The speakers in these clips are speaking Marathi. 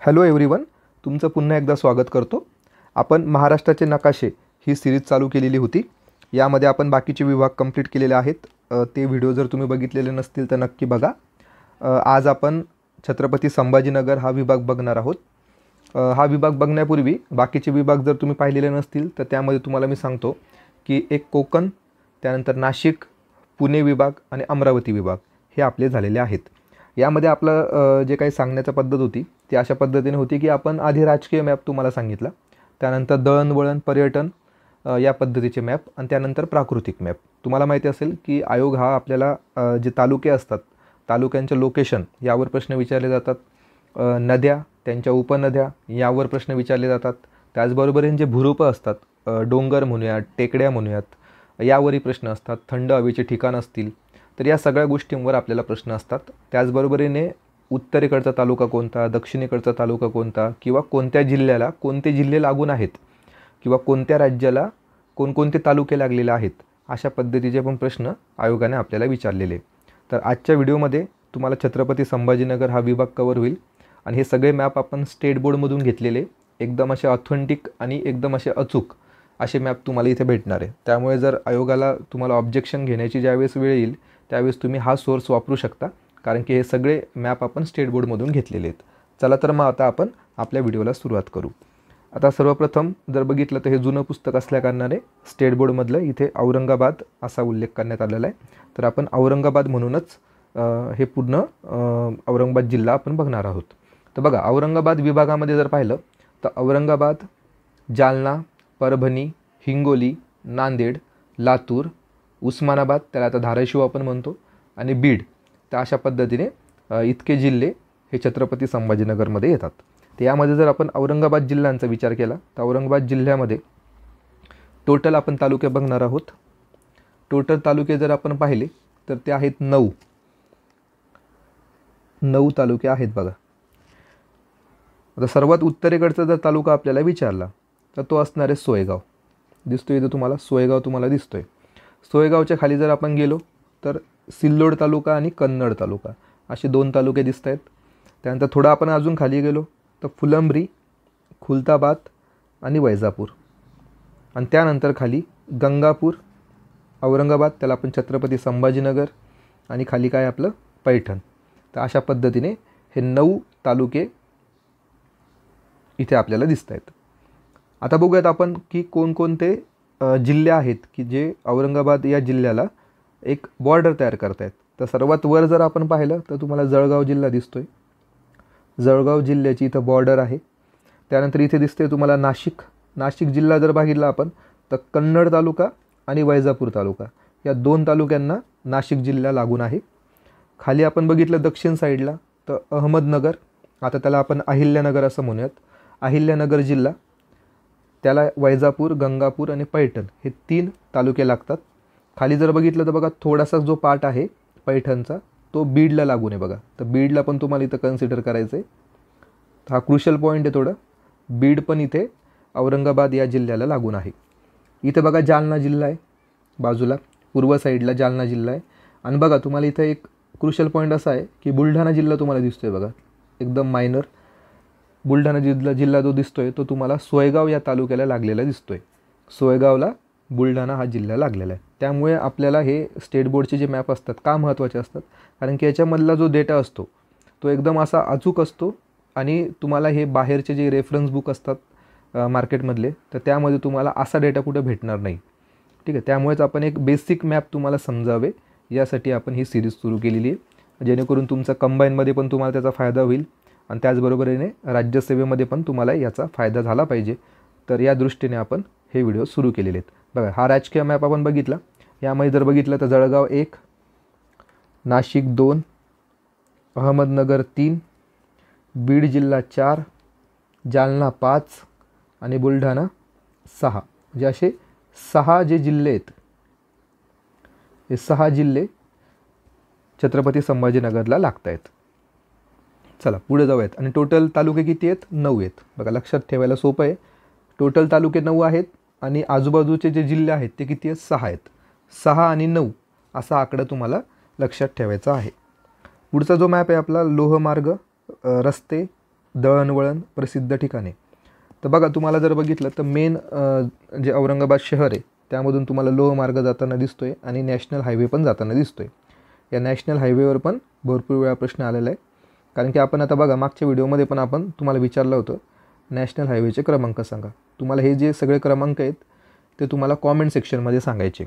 हॅलो एव्हरीवन, तुमचं पुन्हा एकदा स्वागत करतो. आपण महाराष्ट्राचे नकाशे ही सिरीज चालू केलेली होती. यामध्ये आपण बाकीचे विभाग कंप्लीट केलेले आहेत. ते व्हिडिओ जर तुम्ही बघितलेले नसतील तर नक्की बघा. आज आपण छत्रपती संभाजीनगर हा विभाग बघणार आहोत. हा विभाग बघण्यापूर्वी बाकीचे विभाग जर तुम्ही पाहिलेले नसतील तर त्यामध्ये तुम्हाला मी सांगतो की एक कोकण, त्यानंतर नाशिक, पुणे विभाग आणि अमरावती विभाग हे आपले झालेले आहेत. यामध्ये आपलं जे काही सांगण्याची पद्धत होती ती अशा पद्धतीने होती की आपण आधी राजकीय मॅप तुम्हाला सांगितला, त्यानंतर दळणवळण, पर्यटन या पद्धतीचे मॅप आणि त्यानंतर प्राकृतिक मॅप. तुम्हाला माहिती असेल की आयोग हा आपल्याला जे तालुके असतात, तालुक्यांचे लोकेशन यावर प्रश्न विचारले जातात. नद्या, त्यांच्या उपनद्या यावर प्रश्न विचारले जातात. त्याचबरोबर जे भूरूपं असतात, डोंगर म्हणूयात, टेकड्या म्हणूयात, यावरही प्रश्न असतात. थंड हवेचे ठिकाण असतील तर या सगळ्या गोष्टींवर आपल्याला प्रश्न असतात. त्याचबरोबरीने उत्तरेकडचा तालुका कोणता, दक्षिणेकडचा तालुका कोणता, किंवा कोणत्या जिल्ह्याला कोणते जिल्हे लागून आहेत, किंवा कोणत्या राज्याला कोणकोणते तालुके लागलेले आहेत, अशा पद्धतीचे पण प्रश्न आयोगाने आपल्याला विचारलेले. तर आजच्या व्हिडिओमध्ये तुम्हाला छत्रपती संभाजीनगर हा विभाग कवर होईल आणि हे सगळे मॅप आपण स्टेट बोर्डमधून घेतलेले, एकदम असे ऑथेंटिक आणि एकदम असे अचूक असे मॅप तुम्हाला इथे भेटणार आहे. त्यामुळे जर आयोगाला तुम्हाला ऑब्जेक्शन घेण्याची ज्यावेळेस वेळ येईल त्यावेळेस तुम्ही हा सोर्स वापरू शकता, कारण की हे सगळे मॅप आपण स्टेट बोर्डमधून घेतलेले आहेत. चला तर मग आता आपण आपल्या व्हिडिओला सुरुवात करू. आता सर्वप्रथम जर बघितलं तर हे जुनं पुस्तक असल्याकारणाने स्टेट बोर्डमधलं इथे औरंगाबाद असा उल्लेख करण्यात आलेला आहे. तर आपण औरंगाबाद म्हणूनच हे पूर्ण औरंगाबाद जिल्हा आपण बघणार आहोत. तर बघा, औरंगाबाद विभागामध्ये जर पाहिलं तर औरंगाबाद, जालना, परभणी, हिंगोली, नांदेड, लातूर, उस्मानाबाद, त्याला आता धाराशिव आपण म्हणतो, आणि बीड, तर अशा पद्धतीने इतके जिल्हे हे छत्रपती संभाजीनगरमध्ये येतात. तर यामध्ये जर आपण औरंगाबाद जिल्ह्यांचा विचार केला तर औरंगाबाद जिल्ह्यामध्ये टोटल आपण तालुके बघणार आहोत. टोटल तालुके जर आपण पाहिले तर ते आहेत 9 तालुके आहेत बघा. आता सर्वात उत्तरेकडचा जर तालुका आपल्याला विचारला तर तो असणार आहे सोयगाव. दिसतोय इथं तुम्हाला, सोयगाव तुम्हाला दिसतोय. सोयगावच्या खाली जर आपण गेलो तर सिल्लोड तालुका आणि कन्नड तालुका असे 2 तालुके दिसत आहेत. त्यानंतर थोडं आपण अजून खाली गेलो तर फुलंब्री, खुलताबाद आणि वैजापूर, आणि त्यानंतर खाली गंगापूर, औरंगाबाद, त्याला आपण छत्रपती संभाजीनगर, आणि खाली काय आपलं पैठण. तर अशा पद्धतीने हे 9 तालुके इथे आपल्याला दिसत आहेत. आता बघूयात आपण की कोणकोणते जिल्हे आहेत की जे औरंगाबाद या जिल्ह्याला एक बॉर्डर तयार करत आहेत. तर सर्वात वर जर आपण पाहिलं तर तुम्हाला जळगाव जिल्हा दिसतोय. जळगाव जिल्ह्याची इथं बॉर्डर आहे. त्यानंतर इथे दिसते तुम्हाला नाशिक जिल्हा जर बघितला आपण तर कन्नड तालुका आणि वैजापूर तालुका या 2 तालुक्यांना नाशिक जिल्हा लागून आहे. खाली आपण बघितलं दक्षिण साईडला तर अहमदनगर, आता त्याला आपण अहिल्यानगर असं म्हणूयात, अहिल्यानगर जिल्हा, त्याला वैजापूर, गंगापूर आणि पैठण हे 3 तालुके लागतात. खाली जर बघितलं तर बघा थोडासा जो पार्ट आहे पैठणचा तो बीडला लागून आहे बघा. तर बीडला पण तुम्हाला इथं कन्सिडर करायचं आहे. हा क्रुशल पॉईंट आहे थोडं. बीड पण इथे औरंगाबाद या जिल्ह्याला लागून आहे. इथे बघा जालना जिल्हा आहे बाजूला, पूर्व साईडला जालना जिल्हा आहे. आणि बघा तुम्हाला इथं एक क्रुशल पॉईंट असा आहे की बुलढाणा जिल्हा तुम्हाला दिसतोय बघा, एकदम मायनर. बुलढाणा जिल्हा जो दिसतोय तो तुम्हाला सोयगाव या तालुक्याला लागलेला दिसतोय. सोयगावला बुलढाणा हा जिल्हा लागलेला आहे. त्यामुळे आपल्याला हे स्टेट बोर्डचे जे मॅप असतात का महत्त्वाचे असतात, कारण की याच्यामधला जो डेटा असतो तो एकदम असा अचूक असतो, आणि तुम्हाला हे बाहेरचे जे रेफरन्स बुक असतात मार्केटमधले तर त्यामध्ये तुम्हाला असा डेटा कुठे भेटणार नाही. ठीक आहे, त्यामुळेच आपण एक बेसिक मॅप तुम्हाला समजावे यासाठी आपण ही सिरीज सुरू केलेली आहे, जेणेकरून तुमचा कंबाईनमध्ये पण तुम्हाला त्याचा फायदा होईल आणि त्याचबरोबरीने राज्यसेवेमध्ये पण तुम्हाला याचा फायदा झाला पाहिजे. तर या दृष्टीने आपण हे व्हिडिओ सुरू केलेले आहेत. बघा, हा राजकीय मॅप आपण बघितला. यामध्ये जर बघितलं तर जळगाव 1, नाशिक 2, अहमदनगर 3, बीड जिल्हा 4, जालना 5 आणि बुलढाणा 6. म्हणजे असे 6 जे जिल्हे आहेत, हे 6 जिल्हे छत्रपती संभाजीनगरला लागत आहेत. चला पुढे जाऊयात. आणि टोटल तालुके किती आहेत? 9 आहेत. बघा, लक्षात ठेवायला सोपं आहे. टोटल तालुके 9 आहेत आणि आजूबाजूचे जे जिल्हे आहेत ते किती आहेत? 6 आहेत. 6 आणि 9 असा आकडा तुम्हाला लक्षात ठेवायचा आहे. पुढचा जो मॅप आहे आपला लोहमार्ग, रस्ते, दळणवळण प्रसिद्ध ठिकाणे. तर बघा तुम्हाला जर बघितलं तर मेन जे औरंगाबाद शहर आहे त्यामधून तुम्हाला लोहमार्ग जाताना दिसतो आहे आणि नॅशनल हायवे पण जाताना दिसतो आहे. या नॅशनल हायवेवर पण भरपूर वेळा प्रश्न आलेला आहे, कारण की आपण आता बघा मागच्या व्हिडिओमध्ये पण आपण तुम्हाला विचारलं होतं नॅशनल हायवेचे क्रमांक सांगा. तुम्हाला हे जे सगळे क्रमांक आहेत ते तुम्हाला कॉमेंट सेक्शनमध्ये सांगायचे.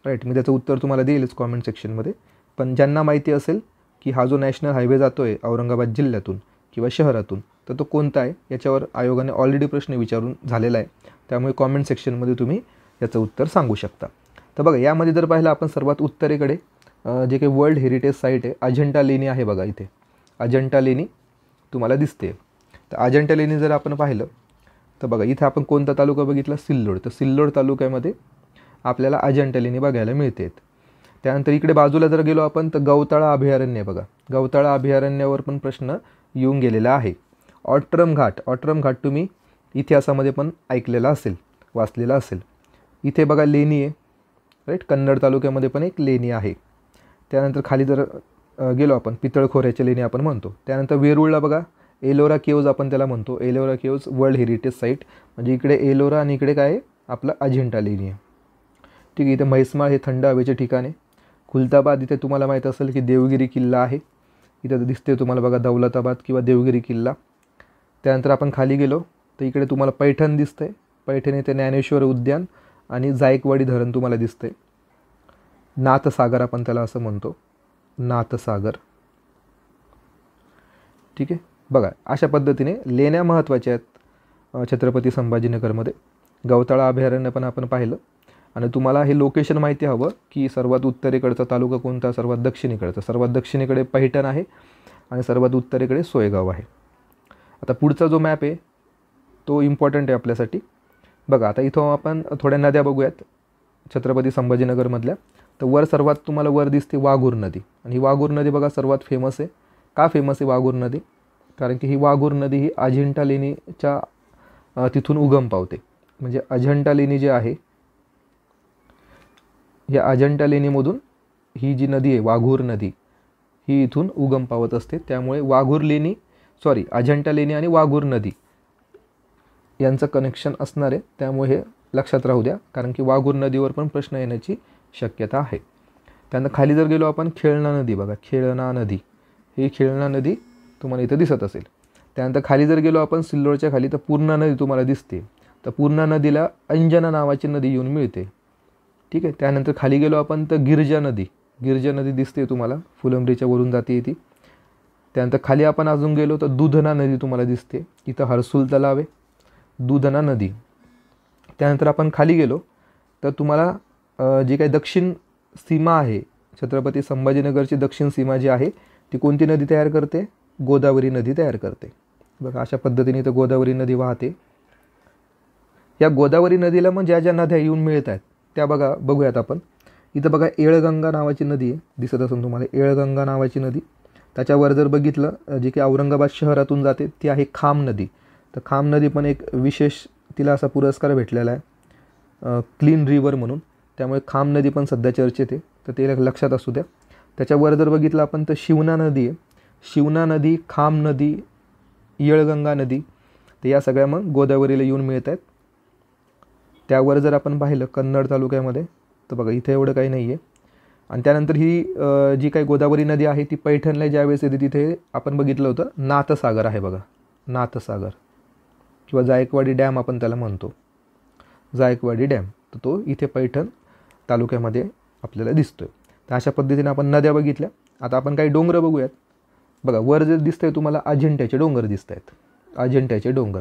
राईट, मी त्याचं उत्तर तुम्हाला देईलच कॉमेंट सेक्शनमध्ये. पण ज्यांना माहिती असेल की हा जो नॅशनल हायवे जातो आहे औरंगाबाद जिल्ह्यातून किंवा शहरातून तर तो कोणता आहे याच्यावर आयोगाने ऑलरेडी प्रश्न विचारून झालेला आहे. त्यामुळे कॉमेंट सेक्शनमध्ये तुम्ही याचं उत्तर सांगू शकता. तर बघा यामध्ये जर पाहिलं आपण सर्वात उत्तरेकडे जे काही वर्ल्ड हेरिटेज साईट आहे अजिंठा लेणी आहे. बघा इथे अजिंठा लेणी तुम्हाला दिसते. तर अजिंठा लेणी जर आपण पाहिलं तर बघा इथे आपण कोणता तालुका बघितला, सिल्लोड. तर सिल्लोड तालुक्यामध्ये आपल्याला अजिंठा लेणी बघायला मिळते. त्यानंतर इकडे बाजूला जर गेलो आपण तर गवताळा अभयारण्य. बघा गवताळा अभयारण्यावर पण प्रश्न येऊन गेलेला आहे. ऑट्रम घाट तुम्ही इतिहासामध्ये पण ऐकलेला असेल, वाचलेला असेल. इथे बघा लेणी आहे. राईट, कन्नड तालुक्यामध्ये पण एक लेणी आहे. त्यानंतर खाली जर गेलो आपण पितळखोऱ्याच्या लेणी आपण म्हणतो. त्यानंतर वेरूळला बघा एलोरा केव्ज आपण त्याला म्हणतो. Ellora caves world heritage site, म्हणजे इकडे एलोरा आणि इकडे काय आहे आपलं अजिंठा लेणी आहे. ठीक आहे. इथे म्हैसमाळ हे थंड हवेचे ठिकाण आहे. खुलताबाद इथे तुम्हाला माहीत असेल की देवगिरी किल्ला आहे. इथं दिसते तुम्हाला बघा दौलताबाद किंवा देवगिरी किल्ला. त्यानंतर आपण खाली गेलो तर इकडे तुम्हाला पैठण दिसतंय. पैठण येथे ज्ञानेश्वर उद्यान आणि जायकवाडी धरण तुम्हाला दिसतंय. नाथसागर आपण त्याला असं म्हणतो, नाथसागर. ठीक आहे. बघा अशा पद्धतीने लेण्या महत्त्वाच्या आहेत छत्रपती संभाजीनगरमध्ये. गवताळा अभयारण्य पण आपण पाहिलं. आणि तुम्हाला हे लोकेशन माहिती हवं की सर्वात उत्तरेकडचा तालुका कोणता, सर्वात दक्षिणेकडचा. सर्वात दक्षिणेकडे पैठण आहे आणि सर्वात उत्तरेकडे सोयगाव आहे. आता पुढचा जो मॅप आहे तो इम्पॉर्टंट आहे आपल्यासाठी. बघा आता इथं आपण थोड्या नद्या बघूयात छत्रपती संभाजीनगरमधल्या. तर वर सर्वात तुम्हाला वर दिसते वाघूर नदी. आणि ही वाघूर नदी बघा सर्वात फेमस आहे. का फेमस आहे वाघूर नदी? कारण की ही वाघूर नदी ही अजिंठा लेणीच्या तिथून उगम पावते. म्हणजे अजिंठा लेणी जी आहे या अजिंठा लेणीमधून ही जी नदी आहे वाघूर नदी ही इथून उगम पावत असते. त्यामुळे अजिंठा लेणी आणि वाघूर नदी यांचं कनेक्शन असणार आहे. त्यामुळे हे लक्षात राहू द्या, कारण की वाघूर नदीवर पण प्रश्न येण्याची शक्यता आहे. त्यानंतर खाली जर गेलो आपण खेळणा नदी. बघा खेळणा नदी, ही खेळणा नदी तुम्हाला इथं दिसत असेल. त्यानंतर खाली जर गेलो आपण सिल्लोडच्या खाली तर पूर्णा नदी तुम्हाला दिसते. तर पूर्णा नदीला अंजना नावाची नदी येऊन मिळते. ठीक आहे. त्यानंतर खाली गेलो आपण तर गिरजा नदी दिसते तुम्हाला, फुलंब्रीच्या वरून जाते ती. त्यानंतर खाली आपण अजून गेलो तर दुधना नदी तुम्हाला दिसते. इथं हर्सुल तलाव आहे, दुधना नदी. त्यानंतर आपण खाली गेलो तर तुम्हाला जी काही दक्षिण सीमा आहे छत्रपती संभाजीनगरची दक्षिण सीमा जी आहे ती कोणती नदी तयार करते? गोदावरी नदी तयार करते. बघा अशा पद्धतीने इथं गोदावरी नदी वाहते. या गोदावरी नदीला मग ज्या ज्या नद्या येऊन मिळत आहेत त्या बघूयात आपण. इथं बघा येळगंगा नावाची नदी आहे, दिसत असेल तुम्हाला येळगंगा नावाची नदी. त्याच्यावर जर बघितलं जी की औरंगाबाद शहरातून जाते ती आहे खाम नदी. तर खाम नदी पण एक विशेष तिला असा पुरस्कार भेटलेला आहे क्लीन रिव्हर म्हणून. त्यामुळे खाम नदी पण सध्या चर्चेत आहे, तर ते लक्षात असू द्या. त्याच्यावर जर बघितलं आपण तर शिवना नदी आहे. शिवना नदी, खाम नदी, येळगंगा नदी, तर या सगळ्या मग गोदावरीला येऊन मिळत आहेत. त्यावर जर आपण पाहिलं कन्नड तालुक्यामध्ये तर बघा इथे एवढं काही नाही आहे. आणि त्यानंतर ही जी काही गोदावरी नदी आहे ती पैठणला ज्यावेळेस येते तिथे आपण बघितलं होतं नाथसागर आहे. बघा नाथसागर किंवा जायकवाडी डॅम आपण त्याला म्हणतो, जायकवाडी डॅम. तर तो इथे पैठण तालुक्यामध्ये आपल्याला दिसतो आहे. तर अशा पद्धतीने आपण नद्या बघितल्या. आता आपण काही डोंगर बघूयात. बघा वर जे दिसतंय तुम्हाला अजिंठ्याचे डोंगर दिसत आहेत, अजिंठ्याचे डोंगर.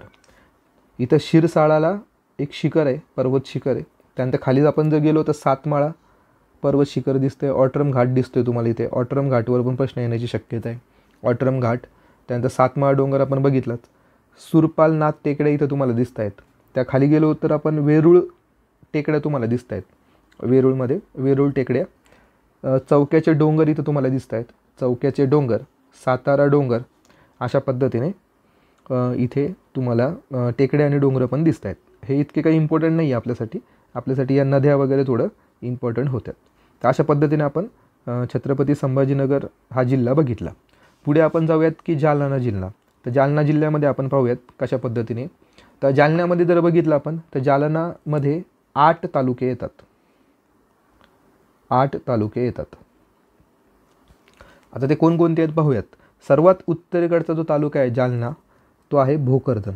इथं शिरसाळाला एक शिखर आहे, पर्वत शिखर आहे. त्यानंतर खाली आपण जर गेलो तर सातमाळा पर्वत शिखर दिसतंय. ऑट्रम घाट दिसतोय तुम्हाला इथे. ऑट्रम घाटवर पण प्रश्न येण्याची शक्यता आहे. ऑट्रम घाट. त्यानंतर सातमाळा डोंगर आपण बघितलात. सुरपालनाथ टेकड्या इथं तुम्हाला दिसत आहेत. त्या खाली गेलो तर आपण वेरूळ टेकड्या तुम्हाला दिसत आहेत. वेरूळमध्ये वेरूळ टेकड्या. चौक्याचे डोंगर इथं तुम्हाला दिसत आहेत. चौक्याचे डोंगर, सातारा डोंगर. अशा पद्धतीने इथे तुम्हाला टेकड्या आणि डोंगर पण दिसत आहेत. हे इतके काही इम्पॉर्टंट नाही आहे आपल्यासाठी. आपल्यासाठी या नद्या वगैरे थोडं इम्पॉर्टंट होत्यात. तर अशा पद्धतीने आपण छत्रपती संभाजीनगर हा जिल्हा बघितला. पुढे आपण जाऊयात की जालना जिल्हा. तर जालना जिल्ह्यामध्ये आपण पाहूयात कशा पद्धतीने. तर जालन्यामध्ये जर बघितलं आपण तर जालनामध्ये 8 तालुके येतात. 8 तालुके येतात. आता ते कोणकोणते आहेत पाहूयात. सर्वात उत्तरेकडचा जो तालुका आहे जालना, तो आहे भोकरदन.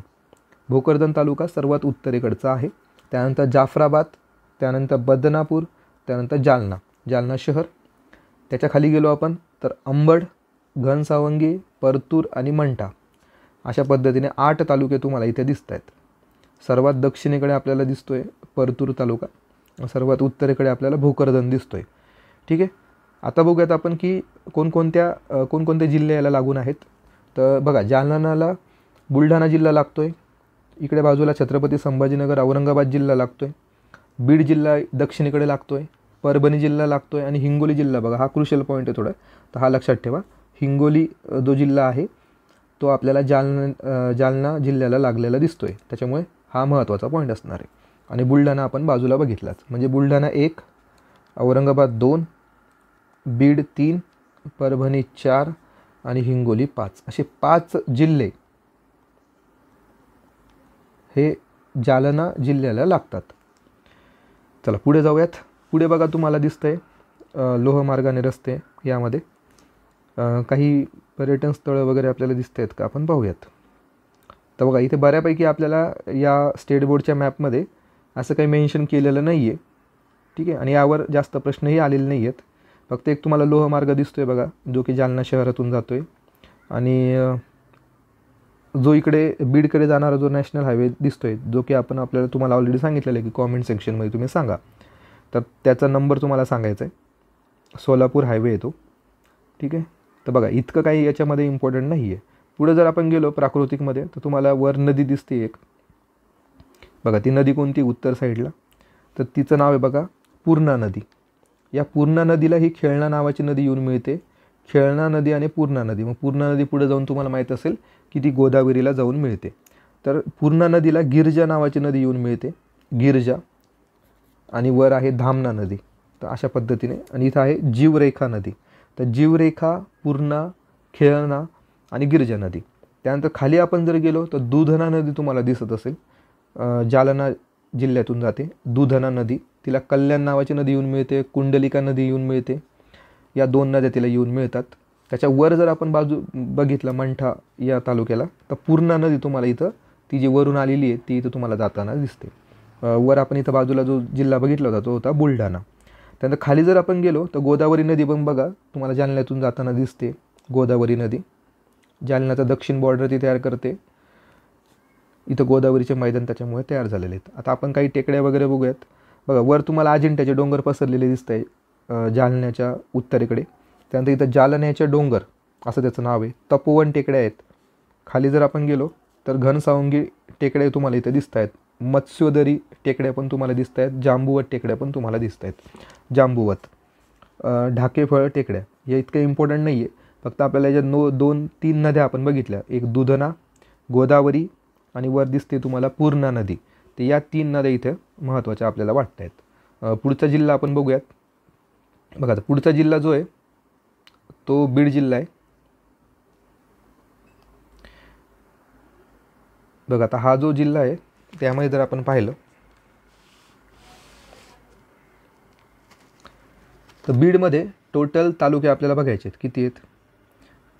भोकरदन तालुका सर्वात उत्तरेकडचा आहे. त्यानंतर जाफराबाद, त्यानंतर बदनापूर, त्यानंतर जालना, जालना शहर. त्याच्या खाली गेलो आपण तर अंबड, घनसावंगी, परतूर आणि मंठा अशा पद्धतीने 8 तालुके तुम्हाला इथे दिसत आहेत. सर्वात दक्षिणेकडे आपल्याला दिसतोय परतूर तालुका, सर्वात उत्तरेकडे आपल्याला भोकरदन दिसतोय. ठीक आहे. आता बघूयात आपण की कोणकोणते जिल्हे याला लागून आहेत. तर बघा, जालन्याला बुलढाणा जिल्हा लागतोय, इकडे बाजूला छत्रपती संभाजीनगर औरंगाबाद जिल्हा लागतोय, बीड जिल्हा दक्षिणेकडे लागतोय, परभणी जिल्हा लागतोय आणि हिंगोली जिल्हा, बघा हा क्रुशियल पॉईंट आहे थोडा, तर हा लक्षात ठेवा. हिंगोली जो जिल्हा आहे तो आपल्याला जालना जिल्ह्याला लागलेला दिसतोय, त्याच्यामुळे हा महत्त्वाचा पॉईंट असणार आहे. आणि बुलढाणा आपण बाजूला बघितलाच, म्हणजे बुलढाणा 1, औरंगाबाद 2, बीड 3, परभणी 4 आणि हिंगोली 5 असे 5 जिल्हे हे जालना जिल्ह्याला लागतात. चला पुढे जाऊयात. पुढे बघा तुम्हाला दिसतंय लोहमार्गाने रस्ते, यामध्ये काही पर्यटन स्थळं वगैरे आपल्याला दिसत आहेत का, आपण पाहूयात. तर बघा इथे बऱ्यापैकी आपल्याला या स्टेट बोर्डच्या मॅपमध्ये असं काही मेन्शन केलेलं नाही आहे. ठीक आहे. आणि यावर जास्त प्रश्नही आलेले नाही आहेत. फक्त एक तुम्हाला लोहमार्ग दिसतोय बघा, जो की जालना शहरातून जातोय, आणि जो इकडे बीडकडे जाणारा जो नॅशनल हायवे दिसतोय, जो की तुम्हाला ऑलरेडी सांगितलेलं आहे की कॉमेंट सेक्शनमध्ये तुम्ही सांगा, तर त्याचा नंबर तुम्हाला सांगायचा आहे. सोलापूर हायवे येतो. ठीक आहे. तर बघा इतकं काही याच्यामध्ये इम्पॉर्टंट नाही आहे. पुढे जर आपण गेलो प्राकृतिकमध्ये तर तुम्हाला वर नदी दिसते एक, बघा ती नदी कोणती, उत्तर साईडला, तर तिचं नाव आहे बघा पूर्णा नदी. या पूर्णा नदीला ही खेळणा नावाची नदी येऊन मिळते. खेळणा नदी आणि पूर्णा नदी, मग पूर्णा नदी पुढे जाऊन तुम्हाला माहीत असेल की ती गोदावरीला जाऊन मिळते. तर पूर्णा नदीला गिरजा नावाची नदी येऊन मिळते, गिरजा, आणि वर आहे धामणा नदी. तर अशा पद्धतीने, आणि इथं आहे जीवरेखा नदी. तर जीवरेखा, पूर्णा, खेळणा आणि गिरजा नदी. त्यानंतर खाली आपण जर गेलो तर दुधना नदी तुम्हाला दिसत असेल, जालना जिल्ह्यातून जाते दुधना नदी. तिला कल्याण नावाची नदी येऊन मिळते, कुंडलिका नदी येऊन मिळते. या 2 नद्या तिला येऊन मिळतात. त्याच्या वर जर आपण बघितलं मंठा या तालुक्याला, तर पूर्णा नदी तुम्हाला इथं, ती जी वरून आलेली आहे ती इथं तुम्हाला जाताना दिसते. वर आपण इथं बाजूला जो जिल्हा बघितला होता तो होता बुलढाणा. त्यानंतर खाली जर आपण गेलो तर गोदावरी नदी पण बघा तुम्हाला जालन्यातून जाताना दिसते. गोदावरी नदी जालन्याचा दक्षिण बॉर्डर ती तयार करते. इथं गोदावरीचे मैदान त्याच्यामुळे तयार झालेले आहेत. आता आपण काही टेकड्या वगैरे बघूयात. बघा वर तुम्हाला अजिंठ्याचे डोंगर पसरलेले दिसत आहे जालन्याच्या उत्तरेकडे. त्यानंतर इथं जालन्याचे डोंगर असं त्याचं नाव आहे. तपोवन टेकड्या आहेत. खाली जर आपण गेलो तर घनसावंगी टेकड्या तुम्हाला इथे दिसत आहेत. मत्स्योदरी टेकड्या पण तुम्हाला दिसत आहेत. जांबुवत टेकड्या पण तुम्हाला दिसत आहेत. जांबुवत, ढाकेफळ टेकड्या हे इतकं इम्पॉर्टंट नाही आहे. फक्त आपल्याला याच्या 2-3 नद्या आपण बघितल्या, एक दुधना, गोदावरी आणि वर दिसते तुम्हाला पूर्णा नदी. तर या 3 नद्या इथं महत्त्वाच्या आपल्याला वाटत आहेत. पुढचा जिल्हा आपण बघूयात. बघा आता पुढचा जिल्हा जो आहे तो बीड जिल्हा आहे. बघा आता हा जो जिल्हा आहे त्यामध्ये जर आपण पाहिलं तर बीडमध्ये टोटल तालुके आपल्याला बघायचे आहेत, किती आहेत.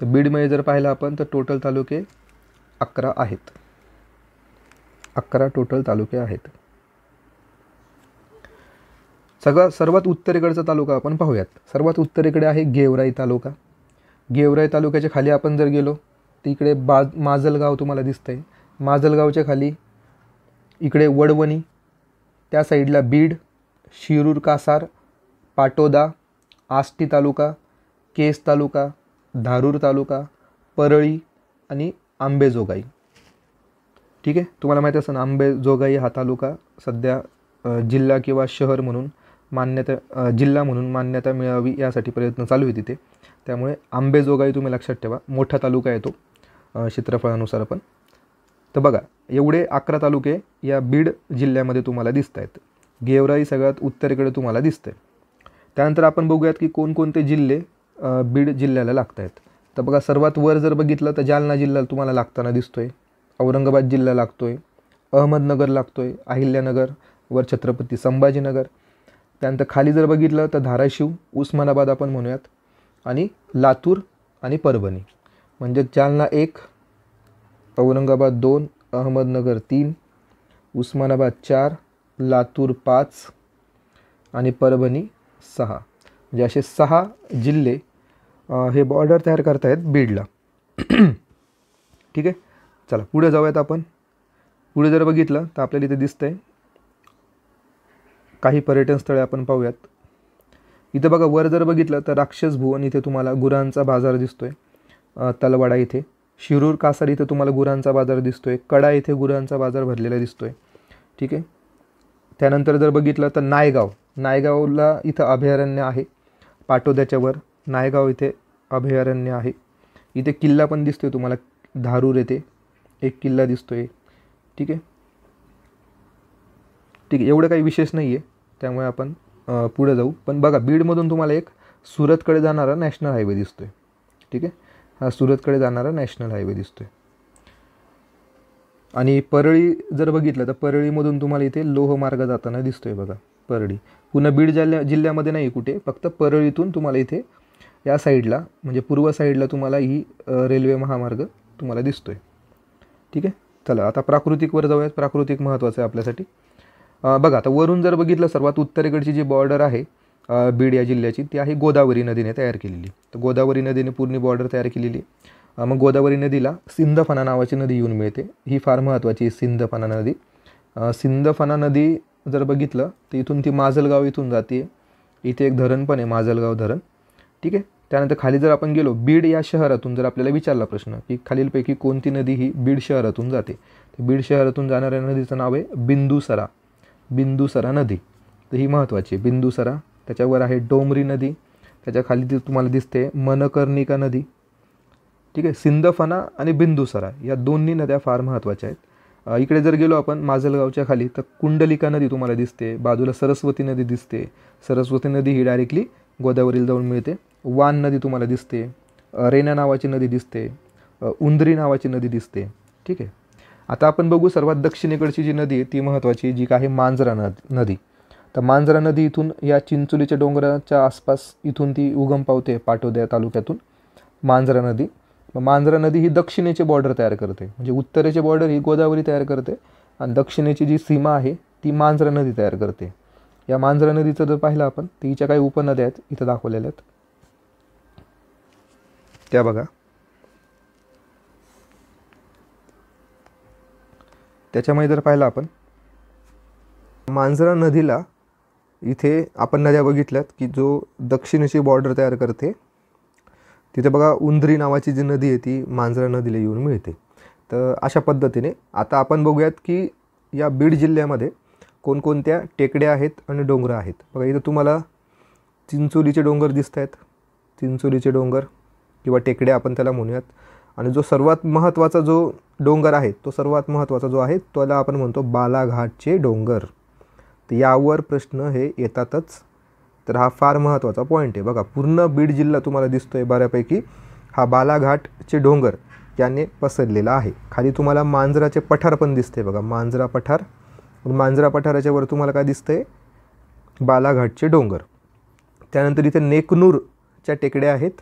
तर बीडमध्ये जर पाहिलं आपण तर टोटल तालुके 11 आहेत. 11 टोटल तालुके आहेत. सर्वात उत्तरेकडचा तालुका आपण पाहूयात. सर्वात उत्तरेकडे आहे गेवराई तालुका. गेवराई तालुक्याच्या खाली आपण जर गेलो तर इकडे माजलगाव तुम्हाला दिसतंय. माजलगावच्या खाली इकडे वडवणी, त्या साईडला बीड, शिरूर कासार, पाटोदा, आष्टी तालुका, केस तालुका, धारूर तालुका, परळी आणि आंबेजोगाई. ठीक आहे. तुम्हाला माहिती असेल आंबेजोगाई हा तालुका सध्या जिल्हा किंवा शहर म्हणून जिल्हा म्हणून मान्यता मिळावी यासाठी प्रयत्न चालू आहे तिथे. त्यामुळे आंबेजोगाई तुम्ही लक्षात ठेवा. मोठा तालुका आहे तो क्षेत्रफळानुसार पण. तर बघा एवढे 11 तालुके या बीड जिल्ह्यामध्ये तुम्हाला दिसत आहेत. गेवराई सगळ्यात उत्तरेकडे तुम्हाला दिसतं आहे. त्यानंतर आपण बघूयात की कोणकोणते जिल्हे बीड जिल्ह्याला लागत आहेत. तर बघा सर्वात वर जर बघितलं तर जालना जिल्हा तुम्हाला लागताना दिसतोय, औरंगाबाद जिल्हा लागतोय, अहमदनगर लागतोय, अहिल्यानगर, वर छत्रपती संभाजीनगर. त्यानंतर खाली जर बघितलं तर धाराशिव, उस्मानाबाद आपण म्हणूयात, आणि लातूर आणि परभणी. म्हणजे जालना 1, औरंगाबाद 2, अहमदनगर 3, उस्मानाबाद 4, लातूर 5 आणि परभणी 6. म्हणजे असे 6 जिल्हे हे बॉर्डर तयार करतायत बीडला. ठीक आहे, चला पुढे जाऊयात आपण. पुढे जर बघितलं तर आपल्याला इथे दिसतंय काही पर्यटन स्थळे आपण पाहूयात. इथं बघा वर जर बघितलं तर राक्षस भुवन इथे तुम्हाला गुरांचा बाजार दिसतोय. तलवाडा इथे, शिरूर कासार इथे तुम्हाला गुरांचा बाजार दिसतोय. कडा इथे गुरांचा बाजार भरलेला दिसतोय. ठीक आहे, त्यानंतर जर बघितलं तर नायगावला इथं अभयारण्य आहे. पाटोद्याच्या वर नायगाव इथे अभयारण्य आहे. इथे किल्ला पण दिसतोय तुम्हाला, धारूर येथे एक किल्ला दिसतोय. ठीक आहे, ठीक आहे, एवढं काही विशेष नाही आहे, त्यामुळे आपण पुढे जाऊ. पण बघा बीडमधून तुम्हाला एक सुरतकडे जाणारा नॅशनल हायवे दिसतोय. ठीक आहे, हा सुरतकडे जाणारा नॅशनल हायवे दिसतोय. आणि परळी जर बघितलं तर परळीमधून तुम्हाला इथे लोहमार्ग जाताना दिसतोय बघा. परळी पुन्हा बीड जिल्ह्यामध्ये नाही कुठे, फक्त परळीतून तुम्हाला इथे या साईडला म्हणजे पूर्व साईडला तुम्हाला ही रेल्वे महामार्ग तुम्हाला दिसतोय. ठीक आहे, चला आता प्राकृतिकवर जाऊयात. प्राकृतिक महत्त्वाचं आहे आपल्यासाठी. बघा आता वरून जर बघितलं सर्वात उत्तरेकडची जी बॉर्डर आहे बीड या जिल्ह्याची, ती आहे गोदावरी नदीने तयार केलेली. तर गोदावरी नदीने पूर्ण बॉर्डर तयार केलेली आहे. मग गोदावरी नदीला सिंदफणा नावाची नदी येऊन मिळते. ही फार महत्त्वाची आहे सिंदफणा नदी. सिंदफणा नदी जर बघितलं तर इथून ती माजलगाव इथून जाते. इथे एक धरण पण आहे, माजलगाव धरण. ठीक आहे, त्यानंतर खाली जर आपण गेलो बीड या शहरातून, जर आपल्याला विचारला प्रश्न की खालीलपैकी कोणती नदी ही बीड शहरातून जाते, तर बीड शहरातून जाणाऱ्या नदीचं नाव आहे बिंदुसरा नदी. तर ही महत्त्वाची आहे बिंदुसरा. त्याच्यावर आहे डोंबरी नदी, त्याच्या खाली ती तुम्हाला दिसते मनकर्णिका नदी. ठीक आहे, सिंदफणा आणि बिंदुसरा या दोन्ही नद्या फार महत्त्वाच्या आहेत. इकडे जर गेलो आपण माजलगावच्या खाली तर कुंडलिका नदी तुम्हाला दिसते. बाजूला सरस्वती नदी दिसते. सरस्वती नदी ही डायरेक्टली गोदावरीला जाऊन मिळते. वान नदी तुम्हाला दिसते. रेणा नावाची नदी दिसते. उंद्री नावाची नदी दिसते. ठीक आहे, आता आपण बघू सर्वात दक्षिणेकडची जी नदी आहे ती महत्त्वाची, जी आहे मांजरा नदी. तर मांजरा नदी इथून या चिंचोलीच्या डोंगराच्या आसपास इथून ती उगम पावते पाटोद्या तालुक्यातून मांजरा नदी. मांजरा नदी ही दक्षिणेचे बॉर्डर तयार करते. म्हणजे उत्तरेचे बॉर्डर ही गोदावरी तयार करते आणि दक्षिणेची जी सीमा आहे ती मांजरा नदी तयार करते. या मांजरा नदीचं जर पाहिलं आपण तर हिच्या काही उपनद्या आहेत इथं दाखवलेल्या आहेत, त्या बघा. त्याच्यामध्ये जर पाहिलं आपण मांजरा नदीला इथे आपण नद्या बघितल्यात की जो दक्षिणेची बॉर्डर तयार करते. तिथे बघा उंद्री नावाची जी नदी आहे ती मांजरा नदीला येऊन मिळते. तर अशा पद्धतीने आता आपण बघूयात की या बीड जिल्ह्यामध्ये कोणकोणत्या टेकड्या आहेत आणि डोंगर आहेत. बघा इथं तुम्हाला चिंचोलीचे डोंगर दिसत आहेत. चिंचोलीचे डोंगर किंवा टेकड्या आपण त्याला म्हणूयात. आणि जो सर्वात महत्त्वाचा जो डोंगर आहे, तो सर्वात महत्त्वाचा जो आहे त्याला आपण म्हणतो बालाघाटचे डोंगर. तर यावर प्रश्न हे येतातच. तर हा फार महत्त्वाचा पॉईंट आहे. बघा पूर्ण बीड जिल्हा तुम्हाला दिसतो आहे बऱ्यापैकी हा बालाघाटचे डोंगर याने पसरलेला आहे. खाली तुम्हाला मांजराचे पठार पण दिसते बघा, मांजरा पठार. मांजरा पठाराच्या वर तुम्हाला काय दिसतंय, बालाघाटचे डोंगर. त्यानंतर इथे नेकनूरच्या टेकड्या आहेत,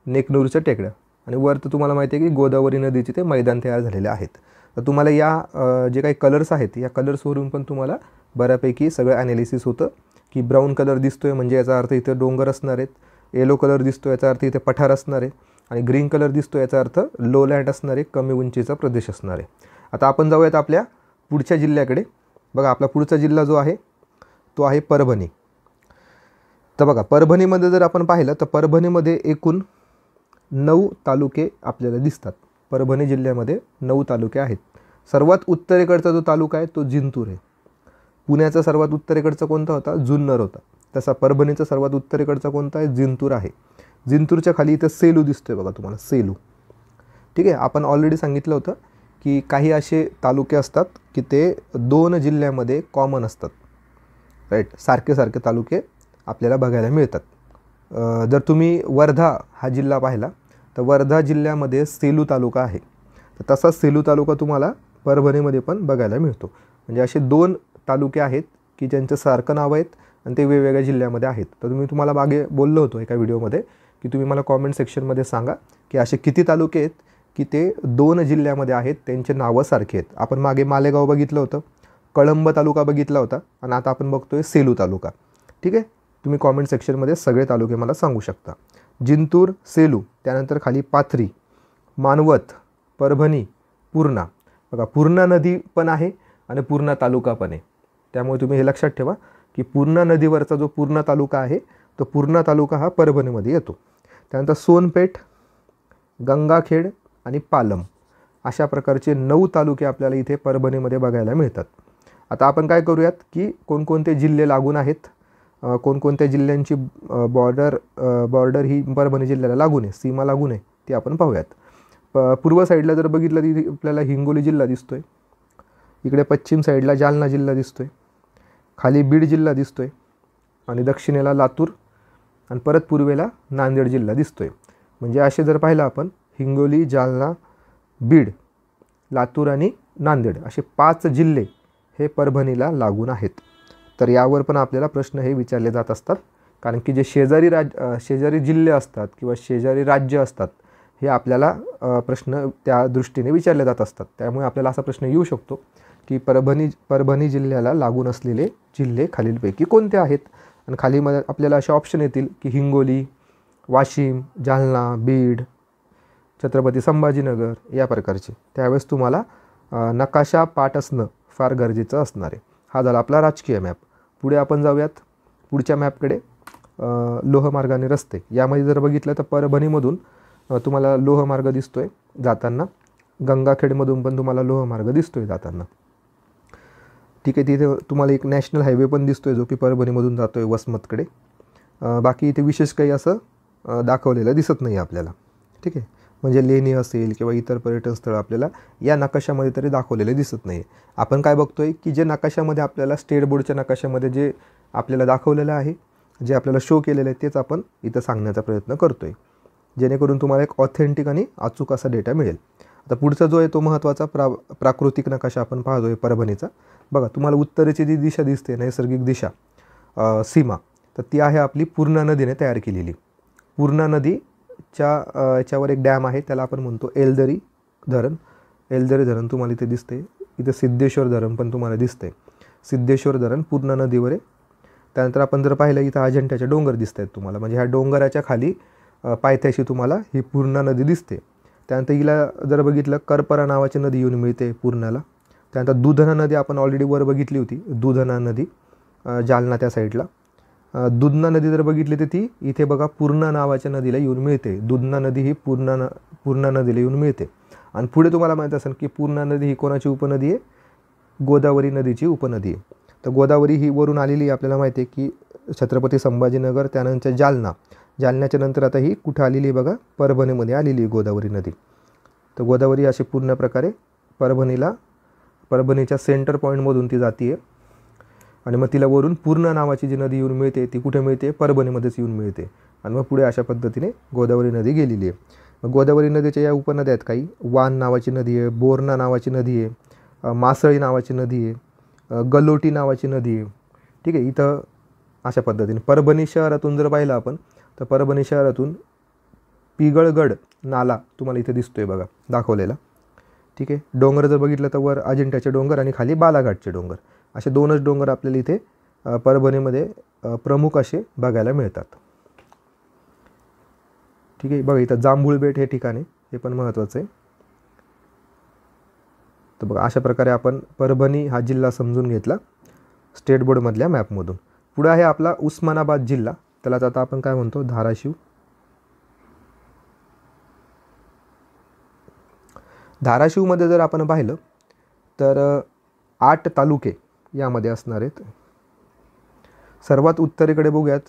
नेकनूरच्या टेकड्या. आणि वर तर तुम्हाला माहिती आहे की गोदावरी नदीचे ते मैदान तयार झालेले आहेत. तर तुम्हाला या जे काही कलर्स आहेत या कलर्सवरून पण तुम्हाला बऱ्यापैकी सगळं ॲनालिसिस होतं की ब्राऊन कलर दिसतो आहे म्हणजे याचा अर्थ इथं डोंगर असणार आहेत. येलो कलर दिसतो याचा अर्थ इथे पठार असणार आहे. आणि ग्रीन कलर दिसतो याचा अर्थ लो लँड असणार आहे, कमी उंचीचा प्रदेश असणार आहे. आता आपण जाऊयात आपल्या पुढच्या जिल्ह्याकडे. बघा आपला पुढचा जिल्हा जो आहे तो आहे परभणी. तर बघा परभणीमध्ये जर आपण पाहिलं तर परभणीमध्ये एकूण 9 तालुके आपल्याला दिसतात. परभणी जिल्ह्यामध्ये 9 तालुके आहेत. सर्वात उत्तरेकडचा जो तालुका आहे तो जिंतूर आहे. पुण्याचा सर्वात उत्तरेकडचा कोणता होता, जुन्नर होता. तसा परभणीचा सर्वात उत्तरेकडचा कोणता आहे, जिंतूर आहे. जिंतूरच्या खाली इथं सेलू दिसतोय बघा तुम्हाला, सेलू. ठीक आहे, आपण ऑलरेडी सांगितलं होतं की काही असे तालुके असतात की ते 2 जिल्ह्यामध्ये कॉमन असतात. राईट, सारखे सारखे तालुके आपल्याला बघायला मिळतात. जर तुम्ही वर्धा हा जिल्हा पाहिला तर वर्धा जिल्ह्यामध्ये सेलू तालुका आहे. तर तसाच सेलू तालुका तुम्हाला परभणीमध्ये पण बघायला मिळतो. म्हणजे असे 2 तालुके आहेत की ज्यांचं सारखं नाव आहेत आणि ते वेगवेगळ्या जिल्ह्यामध्ये आहेत. तर तुम्हाला मागे बोललो होतो एका व्हिडिओमध्ये की तुम्ही मला कॉमेंट सेक्शनमध्ये सांगा की असे किती तालुके आहेत की ते 2 जिल्ह्यामध्ये आहेत, त्यांचे नावं सारखे आहेत. आपण मागे मालेगाव बघितलं होतं, कळंब तालुका बघितला होता आणि आता आपण बघतोय सेलू तालुका. ठीक आहे, तुम्ही कॉमेंट सेक्शनमध्ये सगळे तालुके मला सांगू शकता. जिंतूर, सेलू, त्यानंतर खाली पाथरी, मानवत, परभणी, पूर्णा. बघा पूर्णा नदी पण आहे आणि पूर्णा तालुका पण आहे. त्यामुळे तुम्ही हे लक्षात ठेवा की पूर्णा नदीवरचा जो पूर्णा तालुका आहे तो पूर्णा तालुका हा परभणीमध्ये येतो. त्यानंतर सोनपेठ, गंगाखेड आणि पालम अशा प्रकारचे 9 तालुके आपल्याला इथे परभणीमध्ये बघायला मिळतात. आता आपण काय करूयात की कोणकोणते जिल्हे लागून आहेत, कोणकोणत्या जिल्ह्यांची बॉर्डर ही परभणी जिल्ह्याला लागून आहे, सीमा लागून आहे, ती आपण पाहूयात. पूर्व साईडला जर बघितलं तर आपल्याला हिंगोली जिल्हा दिसतोय, इकडे पश्चिम साईडला जालना जिल्हा दिसतोय, खाली बीड जिल्हा दिसतोय आणि दक्षिणेला लातूर आणि परत पूर्वेला नांदेड जिल्हा दिसतोय. म्हणजे असे जर पाहिलं आपण हिंगोली, जालना, बीड, लातूर आणि नांदेड असे 5 जिल्हे हे परभणीला लागून आहेत. तर यावर पण आपल्याला प्रश्न हे विचारले जात असतात, कारण की जे शेजारी जिल्हे असतात किंवा शेजारी राज्य असतात हे आपल्याला प्रश्न त्या दृष्टीने विचारले जात असतात. त्यामुळे आपल्याला असा प्रश्न येऊ शकतो की परभणी जिल्ह्याला लागून असलेले जिल्हे खालीलपैकी कोणते आहेत. आणि खाली आपल्याला असे ऑप्शन येतील की हिंगोली, वाशिम, जालना, बीड, छत्रपती संभाजीनगर या प्रकारचे. त्यावेळेस तुम्हाला नकाशा पाठ असणं फार गरजेचं असणार आहे. हा झाला आपला राजकीय मॅप. पुढे आपण जाऊयात पुढच्या मॅपकडे. लोहमार्गाने रस्ते, यामध्ये जर बघितलं तर परभणीमधून तुम्हाला लोहमार्ग दिसतोय जाताना, गंगाखेडमधून पण तुम्हाला लोहमार्ग दिसतोय जाताना. ठीक आहे, तिथे तुम्हाला एक नॅशनल हायवे पण दिसतोय जो की परभणीमधून जातोय वसमतकडे. बाकी इथे विशेष काही असं दाखवलेलं दिसत नाही आपल्याला. ठीक आहे, म्हणजे लेणी असेल किंवा इतर पर्यटन स्थळं आपल्याला या नकाशामध्ये तरी दाखवलेले दिसत नाही. आपण काय बघतोय की जे नकाशामध्ये आपल्याला स्टेट बोर्डच्या नकाशामध्ये जे आपल्याला दाखवलेलं आहे, जे आपल्याला शो केलेलं आहे, तेच आपण इथं सांगण्याचा प्रयत्न करतोय, जेणेकरून तुम्हाला एक ऑथेंटिक आणि अचूक असा डेटा मिळेल. आता पुढचा जो आहे तो महत्त्वाचा प्राकृतिक नकाशा आपण पाहतोय परभणीचा. बघा तुम्हाला उत्तरेची जी दिशा दिसते, नैसर्गिक दिशा, सीमा, तर ती आहे आपली पूर्णा नदीने तयार केलेली. पूर्णा नदीच्या याच्यावर एक डॅम आहे, त्याला आपण म्हणतो एलदरी धरण. एलदरी धरण तुम्हाला इथे दिसते. इथे सिद्धेश्वर धरण पण तुम्हाला दिसते. सिद्धेश्वर धरण पूर्णा नदीवर आहे. त्यानंतर आपण जर पाहिलं इथं अजिंठ्याचे डोंगर दिसत आहेत तुम्हाला, म्हणजे ह्या डोंगराच्या खाली पायथ्याशी तुम्हाला ही पूर्णा नदी दिसते. त्यानंतर हिला जर बघितलं करपरा नावाची नदी येऊन मिळते पूर्णाला. त्यानंतर दुधना नदी आपण ऑलरेडी वर बघितली होती, दुधना नदी जालना त्या साईडला. दुधना नदी जर बघितली तर ती इथे बघा पूर्णा नावाच्या नदीला येऊन मिळते. दुधना नदी ही पूर्णा नदीला येऊन मिळते. आणि पुढे तुम्हाला माहीत असेल की पूर्णा नदी ही कोणाची उपनदी आहे? गोदावरी नदीची उपनदी आहे. तर गोदावरी ही वरून आलेली आपल्याला माहिती आहे की छत्रपती संभाजीनगर, त्यानंतर जालन्याच्या नंतर आता ही कुठं आलेली आहे बघा, परभणीमध्ये आलेली आहे गोदावरी नदी. तर गोदावरी अशी पूर्ण प्रकारे परभणीच्या सेंटर पॉईंटमधून ती जाती आहे आणि मग तिला वरून पूर्णा नावाची जी नदी येऊन मिळते ती कुठे मिळते? परभणीमध्येच येऊन मिळते. आणि मग पुढे अशा पद्धतीने गोदावरी नदी गेलेली आहे. मग गोदावरी नदीच्या या उपनद्या आहेत काही. वान नावाची नदी आहे, बोरणा नावाची नदी आहे, मासळी नावाची नदी आहे, गलोटी नावाची नदी आहे. ठीक आहे, इथं अशा पद्धतीने परभणी शहरातून जर पाहिलं आपण तर परभणी शहरातून पिगळगड नाला तुम्हाला इथे दिसतोय बघा दाखवलेला. ठीक आहे, डोंगर जर बघितलं तर वर अजिंठ्याचे डोंगर आणि खाली बालाघाटचे डोंगर, असे 2च डोंगर आपल्याला इथे परभणीमध्ये प्रमुख असे बघायला मिळतात. ठीक आहे, बघा इथं जांभूळ बेट हे ठिकाण आहे, हे पण महत्त्वाचं आहे. तर बघा अशा प्रकारे आपण परभणी हा जिल्हा समजून घेतला स्टेट बोर्डमधल्या मॅपमधून. पुढे आहे आपला उस्मानाबाद जिल्हा, त्यालाच आता आपण काय म्हणतो? धाराशिव. धाराशिवमध्ये जर आपण पाहिलं तर 8 तालुके यामध्ये असणार आहेत. सर्वात उत्तरेकडे बघूयात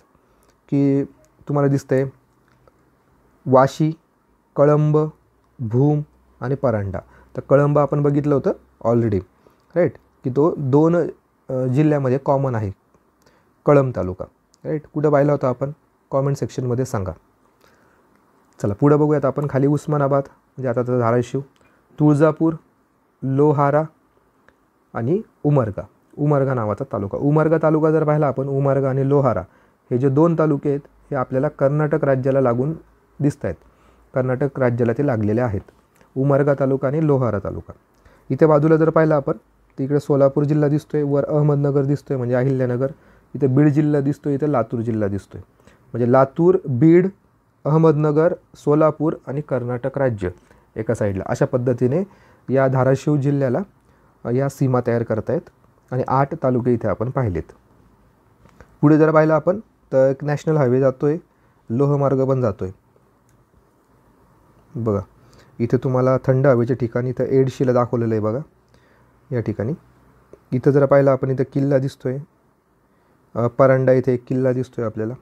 की तुम्हाला दिसतंय वाशी, कळंब, भूम आणि परांडा. तर कळंब आपण बघितलं होतं ऑलरेडी, राईट, की तो 2 जिल्ह्यामध्ये कॉमन आहे कळंब तालुका, राईट. कुठं पाहिला होता आपण? कॉमेंट सेक्शनमध्ये सांगा. चला पुढे बघूयात आपण. खाली उस्मानाबाद म्हणजे आता तर धाराशिव, तुळजापूर, लोहारा आणि उमरगा नावाचा तालुका. उमरगा तालुका जर पाहिला आपण, उमरगा आणि लोहारा हे जे 2 तालुके आहेत हे आपल्याला कर्नाटक राज्याला लागून दिसत आहेत. कर्नाटक राज्याला ते लागलेले आहेत, उमरगा तालुका आणि लोहारा तालुका. इथे बाजूला जर पाहिलं आपण, तिकडे सोलापूर जिल्हा दिसतोय, वर अहमदनगर दिसतोय म्हणजे अहिल्यानगर, इथे बीड जिल्हा दिसतोय, इथे लातूर जिल्हा दिसतोय. म्हणजे लातूर, बीड, अहमदनगर, सोलापूर आणि कर्नाटक राज्य एका साईडला. अशा पद्धतीने या धाराशिव जिल्ह्याला या सीमा तयार करतायत आणि 8 तालुके इथे आपण पाहिलेत. पुढे जर पाहिलं आपण तर एक नॅशनल हायवे जातोय, लोहमार्ग पण जातोय. बघा इथे तुम्हाला थंड हवेच्या ठिकाणी इथं एडशीला दाखवलेलं आहे बघा या ठिकाणी. इथं जर पाहिलं आपण इथं किल्ला दिसतोय, परांडा इथे एक किल्ला दिसतोय आपल्याला.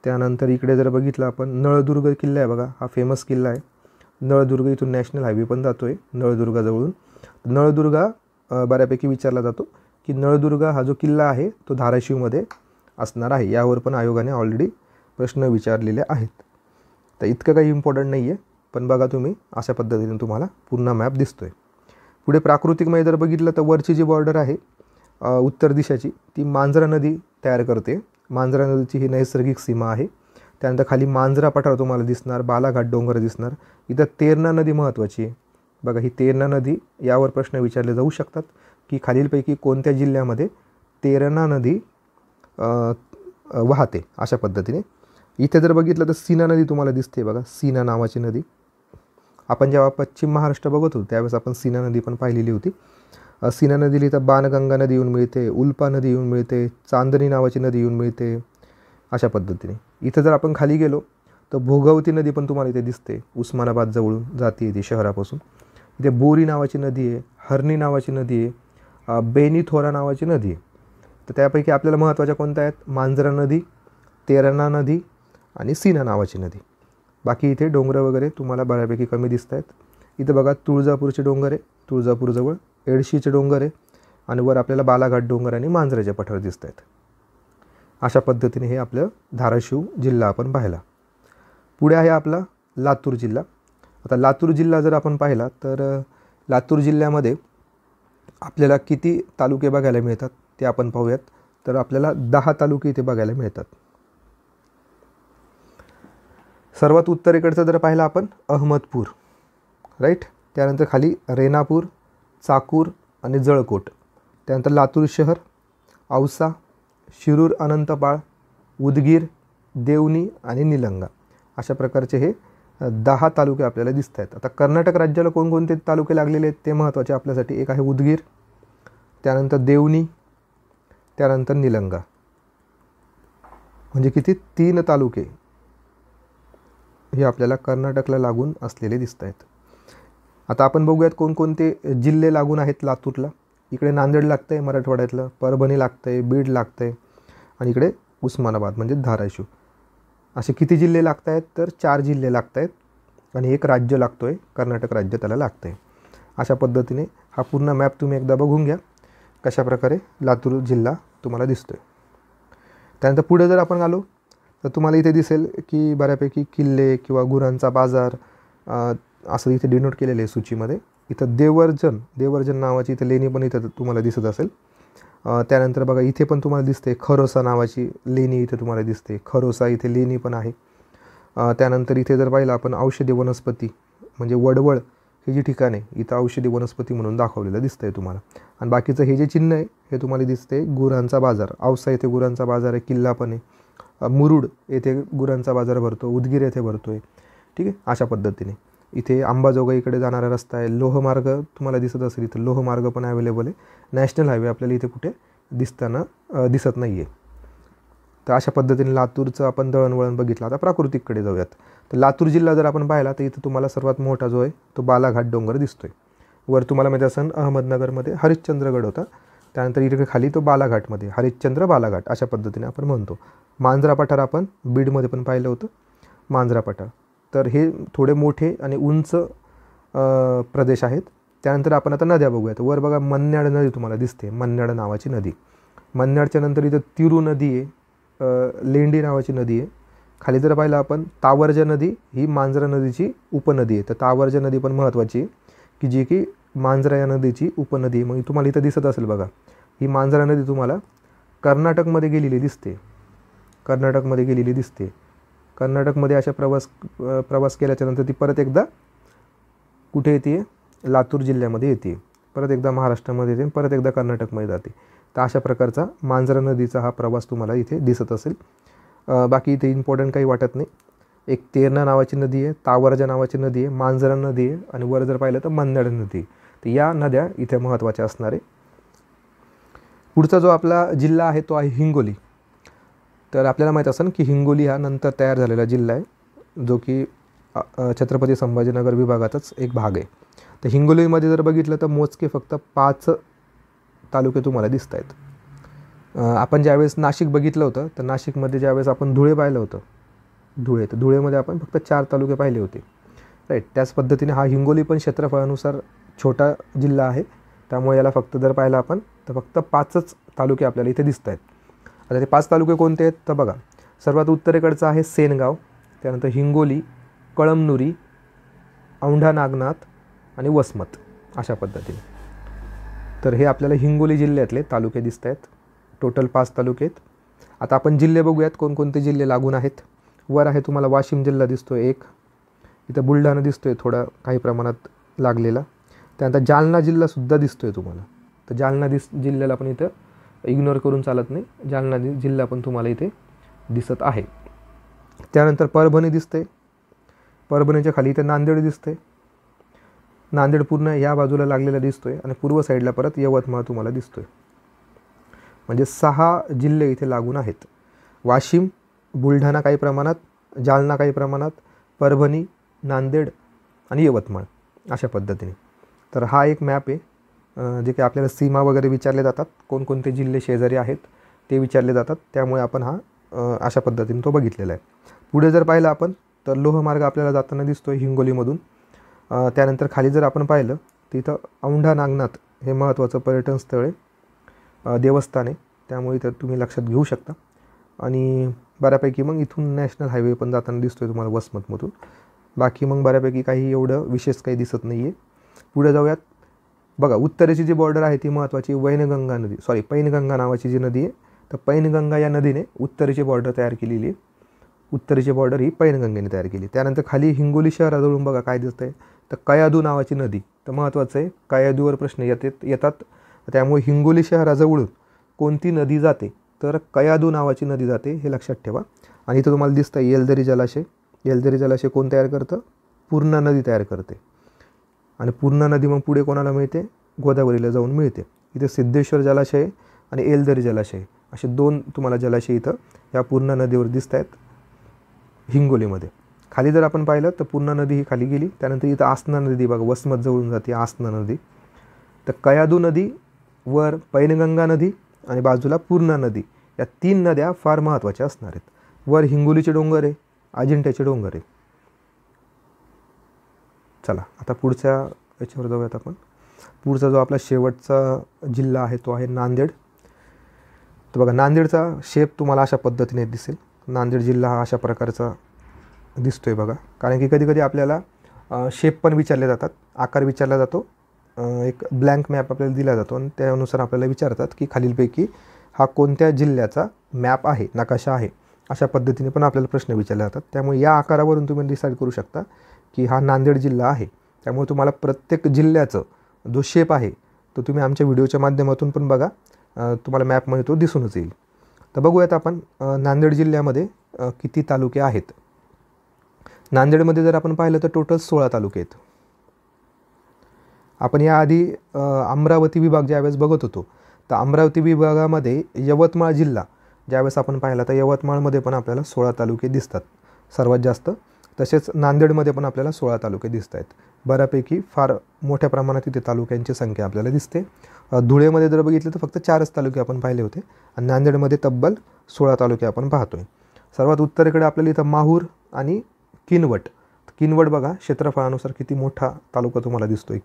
त्यानंतर इकडे जर बघितलं आपण, नळदुर्ग किल्ला आहे बघा, हा फेमस किल्ला आहे. नळदुर्ग इथून नॅशनल हायवे पण जातोय नळदुर्गाजवळून. नळदुर्गा बऱ्यापैकी विचारला जातो की नळदुर्गा हा जो किल्ला आहे तो धाराशिवमध्ये असणार आहे. यावर पण आयोगाने ऑलरेडी प्रश्न विचारलेले आहेत. तर इतकं काही इम्पॉर्टंट नाही आहे, पण बघा तुम्ही अशा पद्धतीने तुम्हाला पूर्ण मॅप दिसतोय. पुढे प्राकृतिकमध्ये जर बघितलं तर वरची जी बॉर्डर आहे उत्तर दिशाची, ती मांजरा नदी तयार करते. मांजरा नदीची ही नैसर्गिक सीमा आहे. त्यानंतर खाली मांजरा पठार तुम्हाला दिसणार, बालाघाट डोंगर दिसणार. इथं तेरणा नदी महत्त्वाची आहे बघा. ही तेरणा नदी, यावर प्रश्न विचारले जाऊ शकतात की खालीलपैकी कोणत्या जिल्ह्यामध्ये तेरणा नदी वाहते, अशा पद्धतीने. इथे जर बघितलं तर सीना नदी तुम्हाला दिसते बघा, सीना नावाची नदी. आपण जेव्हा पश्चिम महाराष्ट्र बघत होतो त्यावेळेस आपण सीना नदी पण पाहिलेली होती. सीना नदीला इथं बाणगंगा नदी येऊन मिळते, उल्पा नदी येऊन मिळते, चांदणी नावाची नदी येऊन मिळते, अशा पद्धतीने. इथं जर आपण खाली गेलो तर भोगावती नदी पण तुम्हाला इथे दिसते, उस्मानाबाद जवळून जाते ती शहरापासून. इथे बोरी नावाची नदी आहे, हरणी नावाची नदी आहे, बेनीथोरा नावाची नदी आहे. तर त्यापैकी आपल्याला महत्त्वाच्या कोणत्या आहेत? मांजरा नदी, तेरणा नदी आणि सीना नावाची नदी. बाकी इथे डोंगर वगैरे तुम्हाला बऱ्यापैकी कमी दिसत आहेत. इथं बघा तुळजापूरचे डोंगर आहे, तुळजापूरजवळ एडशीचे डोंगर आहे आणि वर आपल्याला बालाघाट डोंगर आणि मांजराचे पठार दिसत आहेत. अशा पद्धतीने हे आपलं धाराशिव जिल्हा आपण पाहिला. पुढे आहे आपला लातूर जिल्हा. आता लातूर जिल्हा जर आपण पाहिला तर लातूर जिल्ह्यामध्ये आपल्याला किती तालुके बघायला मिळतात ते आपण पाहूयात. तर आपल्याला 10 तालुके इथे बघायला मिळतात. सर्वात उत्तरेकडचं जर पाहिलं आपण अहमदपूर, राईट. त्यानंतर खाली रेणापूर, चाकूर आणि जळकोट. त्यानंतर लातूर शहर, औसा, शिरूर, अनंतपाळ, उदगीर, देवणी आणि निलंगा. अशा प्रकारचे हे 10 तालुके आपल्याला दिसत आहेत. आता कर्नाटक राज्याला कोणकोणते तालुके लागलेले आहेत ते महत्त्वाचे आपल्यासाठी. एक आहे उदगीर, त्यानंतर देवणी, त्यानंतर निलंगा. म्हणजे किती? 3 तालुके हे आपल्याला कर्नाटकला लागून असलेले दिसत आहेत. आता आपण बघूयात कोणकोणते जिल्हे लागून आहेत लातूरला. इकडे नांदेड लागतं आहे मराठवाड्यातलं, परभणी लागतं आहे, बीड लागतं आहे आणि इकडे उस्मानाबाद म्हणजे धाराशिव. असे किती जिल्हे लागत आहेत? तर 4 जिल्हे लागत आहेत आणि एक राज्य लागतो आहे, कर्नाटक राज्य त्याला लागतं आहे. अशा पद्धतीने हा पूर्ण मॅप तुम्ही एकदा बघून घ्या कशाप्रकारे लातूर जिल्हा तुम्हाला दिसतो आहे. त्यानंतर पुढे जर आपण आलो तर तुम्हाला इथे दिसेल की बऱ्यापैकी किल्ले किंवा गुरांचा बाजार असं इथे डिनोट केलेलं आहे सूचीमध्ये. इथं देवर्जन नावाची इथं लेणी पण इथं तुम्हाला दिसत असेल. त्यानंतर बघा इथे पण तुम्हाला दिसते खरोसा नावाची लेणी इथे तुम्हाला दिसते. खरोसा इथे लेणी पण आहे. त्यानंतर इथे जर पाहिलं आपण औषधी वनस्पती म्हणजे वडवळ हे जी ठिकाण आहे इथं औषधी वनस्पती म्हणून दाखवलेलं दिसतं आहे तुम्हाला. आणि बाकीचं हे जे चिन्ह आहे हे तुम्हाला दिसते गुरांचा बाजार. औसा येथे गुरांचा बाजार आहे, किल्ला पण आहे. मुरुड येथे गुरांचा बाजार भरतो, उदगीर येथे भरतो आहे, ठीक आहे. अशा पद्धतीने इथे अंबाजोगाईकडे जाणारा रस्ता आहे. लोहमार्ग तुम्हाला दिसत असेल, इथं लोहमार्ग पण अवेलेबल आहे. नॅशनल हायवे आपल्याला इथे कुठे दिसत नाही आहे. तर अशा पद्धतीने लातूरचं आपण दळणवळण बघितलं. आता प्राकृतिककडे जाऊयात. तर लातूर जिल्हा जर आपण पाहिला तर इथं तुम्हाला सर्वात मोठा जो आहे तो बालाघाट डोंगर दिसतोय. वर तुम्हाला माहिती असेल अहमदनगरमध्ये हरिश्चंद्रगड होता, त्यानंतर इकडे खाली तो बालाघाटमध्ये हरिश्चंद्र बालाघाट अशा पद्धतीने आपण म्हणतो. मांजरा पठार आपण बीडमध्ये पण पाहिलं होतं, मांजरा पठार. तर हे थोडे मोठे आणि उंच प्रदेश आहेत. त्यानंतर आपण आता नद्या बघूयात. वर बघा मन्याड नदी तुम्हाला दिसते, मन्याड नावाची नदी. मन्याडच्या नंतर इथं तिरू नदी आहे, लेंडी नावाची नदी आहे, खाली जर पाहिलं आपण तावरजा नदी ही मांजरा नदीची उपनदी आहे. तर तावरजा नदी पण महत्त्वाची आहे की जी की मांजरा या नदीची उपनदी आहे. मग तुम्हाला इथं दिसत असेल बघा, ही मांजरा नदी तुम्हाला कर्नाटकमध्ये गेलेली दिसते. कर्नाटकमध्ये गेलेली दिसते. कर्नाटकमध्ये अशा प्रवास केल्याच्यानंतर ती परत एकदा कुठे येते? लातूर जिल्ह्यामध्ये येते. परत एकदा महाराष्ट्रामध्ये येते, परत एकदा कर्नाटकमध्ये जाते. तर अशा प्रकारचा मांजरा नदीचा हा प्रवास तुम्हाला इथे दिसत असेल. बाकी इथे इम्पॉर्टंट काही वाटत नाही. एक तेरणा नावाची नदी आहे, तावरजा नावाची नदी आहे, मांजरा नदी आहे आणि वर जर पाहिलं तर मन्नाड नदी. तर या नद्या इथे महत्त्वाच्या असणार आहे. पुढचा जो आपला जिल्हा आहे तो आहे हिंगोली. तर आपल्याला माहीत असेल की हिंगोली हा नंतर तयार झालेला जिल्हा आहे, जो की छत्रपती संभाजीनगर विभागाचाच एक भाग आहे. तर हिंगोलीमध्ये जर बघितलं तर मोजके फक्त 5 तालुके तुम्हाला दिसत आहेत. आपण ज्यावेळेस नाशिक बघितलं होतं तर नाशिकमध्ये ज्यावेळेस आपण धुळे पाहिलं होतं, तर धुळेमध्ये आपण फक्त 4 तालुके पाहिले होते, राईट. त्याच पद्धतीने हा हिंगोली पण क्षेत्रफळानुसार छोटा जिल्हा आहे. त्यामुळे याला फक्त जर पाहिलं आपण तर फक्त 5च तालुके आपल्याला इथे दिसत आहेत. आता ते 5 तालुके कोणते आहेत तर बघा, सर्वात उत्तरेकडचं आहे सेनगाव, त्यानंतर हिंगोली, कळमनुरी, औंढा नागनाथ आणि वसमत अशा पद्धतीने. तर हे आपल्याला हिंगोली जिल्ह्यातले तालुके दिसत आहेत. टोटल 5 तालुके आहेत. आता आपण जिल्हे बघूयात, कोणकोणते जिल्हे लागून आहेत. वर आहे तुम्हाला वाशिम जिल्हा दिसतो आहे एक, इथं बुलढाणा दिसतो आहे थोडा काही प्रमाणात लागलेला. त्यानंतर जालना जिल्हासुद्धा दिसतो आहे तुम्हाला. तर जालना जिल्ह्याला पण इथं इग्नोर करून चालत नाही, जालना जिल्हा पण तुम्हाला इथे दिसत आहे. त्यानंतर परभणी दिसते, परभणीच्या खाली इथं नांदेड दिसते. नांदेड पूर्ण या बाजूला लागलेला दिसतो आहे आणि पूर्व साईडला परत यवतमाळ तुम्हाला दिसतो आहे. म्हणजे 6 जिल्हे इथे लागून आहेत. वाशिम, बुलढाणा काही प्रमाणात, जालना काही प्रमाणात, परभणी, नांदेड आणि यवतमाळ अशा पद्धतीने. तर हा एक मॅप आहे, जे काही आपल्याला सीमा वगैरे विचारले जातात, कोणकोणते जिल्हे शेजारी आहेत ते विचारले जातात. त्यामुळे आपण हा अशा पद्धतीने तो बघितलेला आहे. पुढे जर पाहिलं आपण तर लोहमार्ग आपल्याला जाताना दिसतो आहे हिंगोलीमधून. त्यानंतर खाली जर आपण पाहिलं तिथं औंढा नागनाथ हे महत्त्वाचं पर्यटन स्थळ आहे, देवस्थान आहे. त्यामुळे इथं तुम्ही लक्षात घेऊ शकता. आणि बऱ्यापैकी मग इथून नॅशनल हायवे पण जाताना दिसतो आहे तुम्हाला वसमतमधून. बाकी मग बऱ्यापैकी काही एवढं विशेष काही दिसत नाही आहे. पुढे जाऊयात. बघा, उत्तरेची जी बॉर्डर आहे ती महत्त्वाची पैनगंगा नावाची जी नदी आहे, तर पैनगंगा या नदीने उत्तरेची बॉर्डर तयार केलेली आहे. उत्तरेची बॉर्डर ही पैनगंगेने तयार केली. त्यानंतर खाली हिंगोली शहराजवळून बघा काय दिसतं आहे तर कयाधू नावाची नदी. तर महत्त्वाचं आहे, कयाधूवर प्रश्न येतात. त्यामुळे हिंगोली शहराजवळून कोणती नदी जाते तर कयाधू नावाची नदी जाते, हे लक्षात ठेवा. आणि इथं तुम्हाला दिसतं येलदरी जलाशय. येलदरी जलाशय कोण तयार करतं? पूर्णा नदी तयार करते. आणि पूर्णा नदी मग पुढे कोणाला मिळते? गोदावरीला जाऊन मिळते. इथे सिद्धेश्वर जलाशय आणि येलदरी जलाशय असे 2 तुम्हाला जलाशय इथं या पूर्णा नदीवर दिसत आहेत हिंगोलीमध्ये. खाली जर आपण पाहिलं तर पूर्णा नदी ही खाली गेली. त्यानंतर इथं आसना नदी बघा, वसमत जवळून जाते आसना नदी. तर कयाधू नदी, वर पैनगंगा नदी आणि बाजूला पूर्णा नदी, या 3 नद्या फार महत्त्वाच्या असणार आहेत. वर हिंगोलीचे डोंगर आहे, अजिंठ्याचे डोंगर आहे. चला आता पुढच्या याच्यावर जाऊयात आपण. पुढचा जो आपला शेवटचा जिल्हा आहे तो आहे नांदेड. तर बघा, नांदेडचा शेप तुम्हाला अशा पद्धतीने दिसेल. नांदेड जिल्हा हा अशा प्रकारचा दिसतोय बघा. कारण की कधी कधी आपल्याला शेप पण विचारले जातात, आकार विचारला जातो. एक ब्लँक मॅप आपल्याला दिला जातो आणि त्यानुसार आपल्याला विचारतात की खालीलपैकी हा कोणत्या जिल्ह्याचा मॅप आहे, नकाशा आहे, अशा पद्धतीने पण आपल्याला प्रश्न विचारले जातात. त्यामुळे या आकारावरून तुम्ही डिसाईड करू शकता की हा नांदेड जिल्हा आहे. त्यामुळे तुम्हाला प्रत्येक जिल्ह्याचं जो शेप आहे तो तुम्ही आमच्या व्हिडिओच्या माध्यमातून पण बघा, तुम्हाला मॅपमध्ये तो दिसूनच येईल. तर बघूयात आपण नांदेड जिल्ह्यामध्ये किती तालुके आहेत. नांदेडमध्ये जर आपण पाहिलं तर टोटल 16 तालुके आहेत. आपण याआधी अमरावती विभाग ज्यावेळेस बघत होतो तर अमरावती विभागामध्ये यवतमाळ जिल्हा ज्यावेळेस आपण पाहिला तर यवतमाळमध्ये पण आपल्याला 16 तालुके दिसतात सर्वात जास्त. तसेच नांदेडमध्ये पण आपल्याला 16 तालुके दिसत आहेत. बऱ्यापैकी फार मोठ्या प्रमाणात इथे तालुक्यांची संख्या आपल्याला दिसते. धुळेमध्ये जर बघितलं तर फक्त 4च तालुके आपण पाहिले होते आणि नांदेडमध्ये तब्बल 16 तालुके आपण पाहतोय. सर्वात उत्तरेकडे आपल्याला इथं माहूर आणि किनवट. किनवट बघा क्षेत्रफळानुसार किती मोठा तालुका तुम्हाला दिसतोय.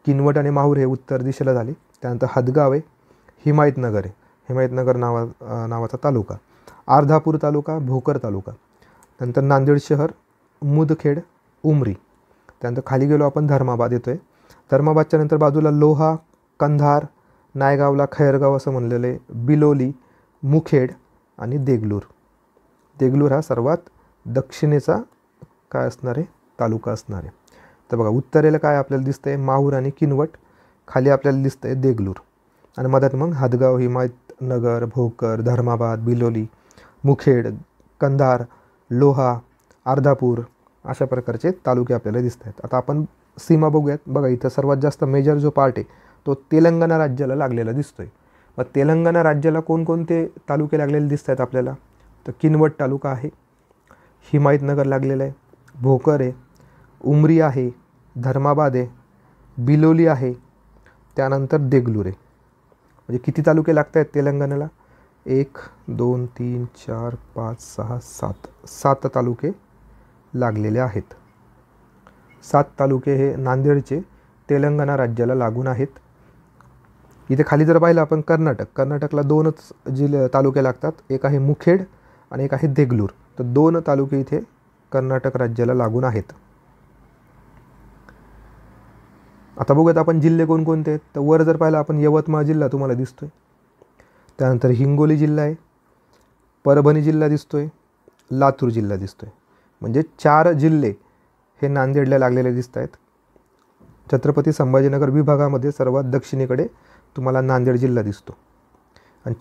किनवट आणि माहूर हे उत्तर दिशेला झाले. त्यानंतर हदगाव आहे, हिमायतनगर आहे, हिमायतनगर नावाचा तालुका, अर्धापूर तालुका, भोकर तालुका. त्यानंतर नांदेड शहर, मुदखेड, उमरी. त्यानंतर खाली गेलो आपण धर्माबाद येतो आहे. धर्माबादच्या नंतर बाजूला लोहा, कंधार, नायगावला खैरगाव असं म्हणलेलं आहे, बिलोली, मुखेड आणि देगलूर. देगलूर हा सर्वात दक्षिणेचा काय असणार आहे तालुका असणार आहे. तर बघा उत्तरेला काय आपल्याला दिसतं आहे माहूर आणि किनवट, खाली आपल्याला दिसतं आहे देगलूर आणि मधात मग हादगाव, हिमायतनगर, भोकर, धर्माबाद, बिलोली, मुखेड, कंधार, लोहा, अर्धापूर अशा प्रकारचे तालुके आपल्याला दिसत आहेत. आता आपण सीमा बघूयात. बघा इथं सर्वात जास्त मेजर जो पार्ट आहे तो तेलंगणा राज्याला लागलेला दिसतो आहे. मग तेलंगणा राज्याला कोणकोणते तालुके लागलेले दिसत आहेत आपल्याला, तर किनवट तालुका आहे, हिमायतनगर लागलेलं आहे, भोकर आहे, उमरी आहे, धर्माबाद आहे, बिलोली आहे, त्यानंतर देगलूर आहे. म्हणजे किती तालुके लागत आहेत तेलंगणाला, 1 2 3 4 5 6 7 तालुके लागलेले आहेत. 7 तालुके हे नांदेडचे तेलंगणा राज्याला लागून आहेत. इथे खाली जर पाहिलं आपण कर्नाटकला 2च तालुके लागतात, एक आहे मुखेड आणि एक आहे देगलूर. तर 2 तालुके इथे कर्नाटक राज्याला लागून आहेत. आता बघूयात आपण जिल्हे कोणकोणते आहेत. तर वर जर पाहिलं आपण यवतमाळ जिल्हा तुम्हाला दिसतोय, त्यानंतर हिंगोली जिल्हा आहे, परभणी जिल्हा दिसतोय, लातूर जिल्हा दिसतोय. म्हणजे 4 जिल्हे हे नांदेडला लागलेले दिसत आहेत. छत्रपती संभाजीनगर विभागामध्ये सर्वात दक्षिणेकडे तुम्हाला नांदेड जिल्हा दिसतो आणि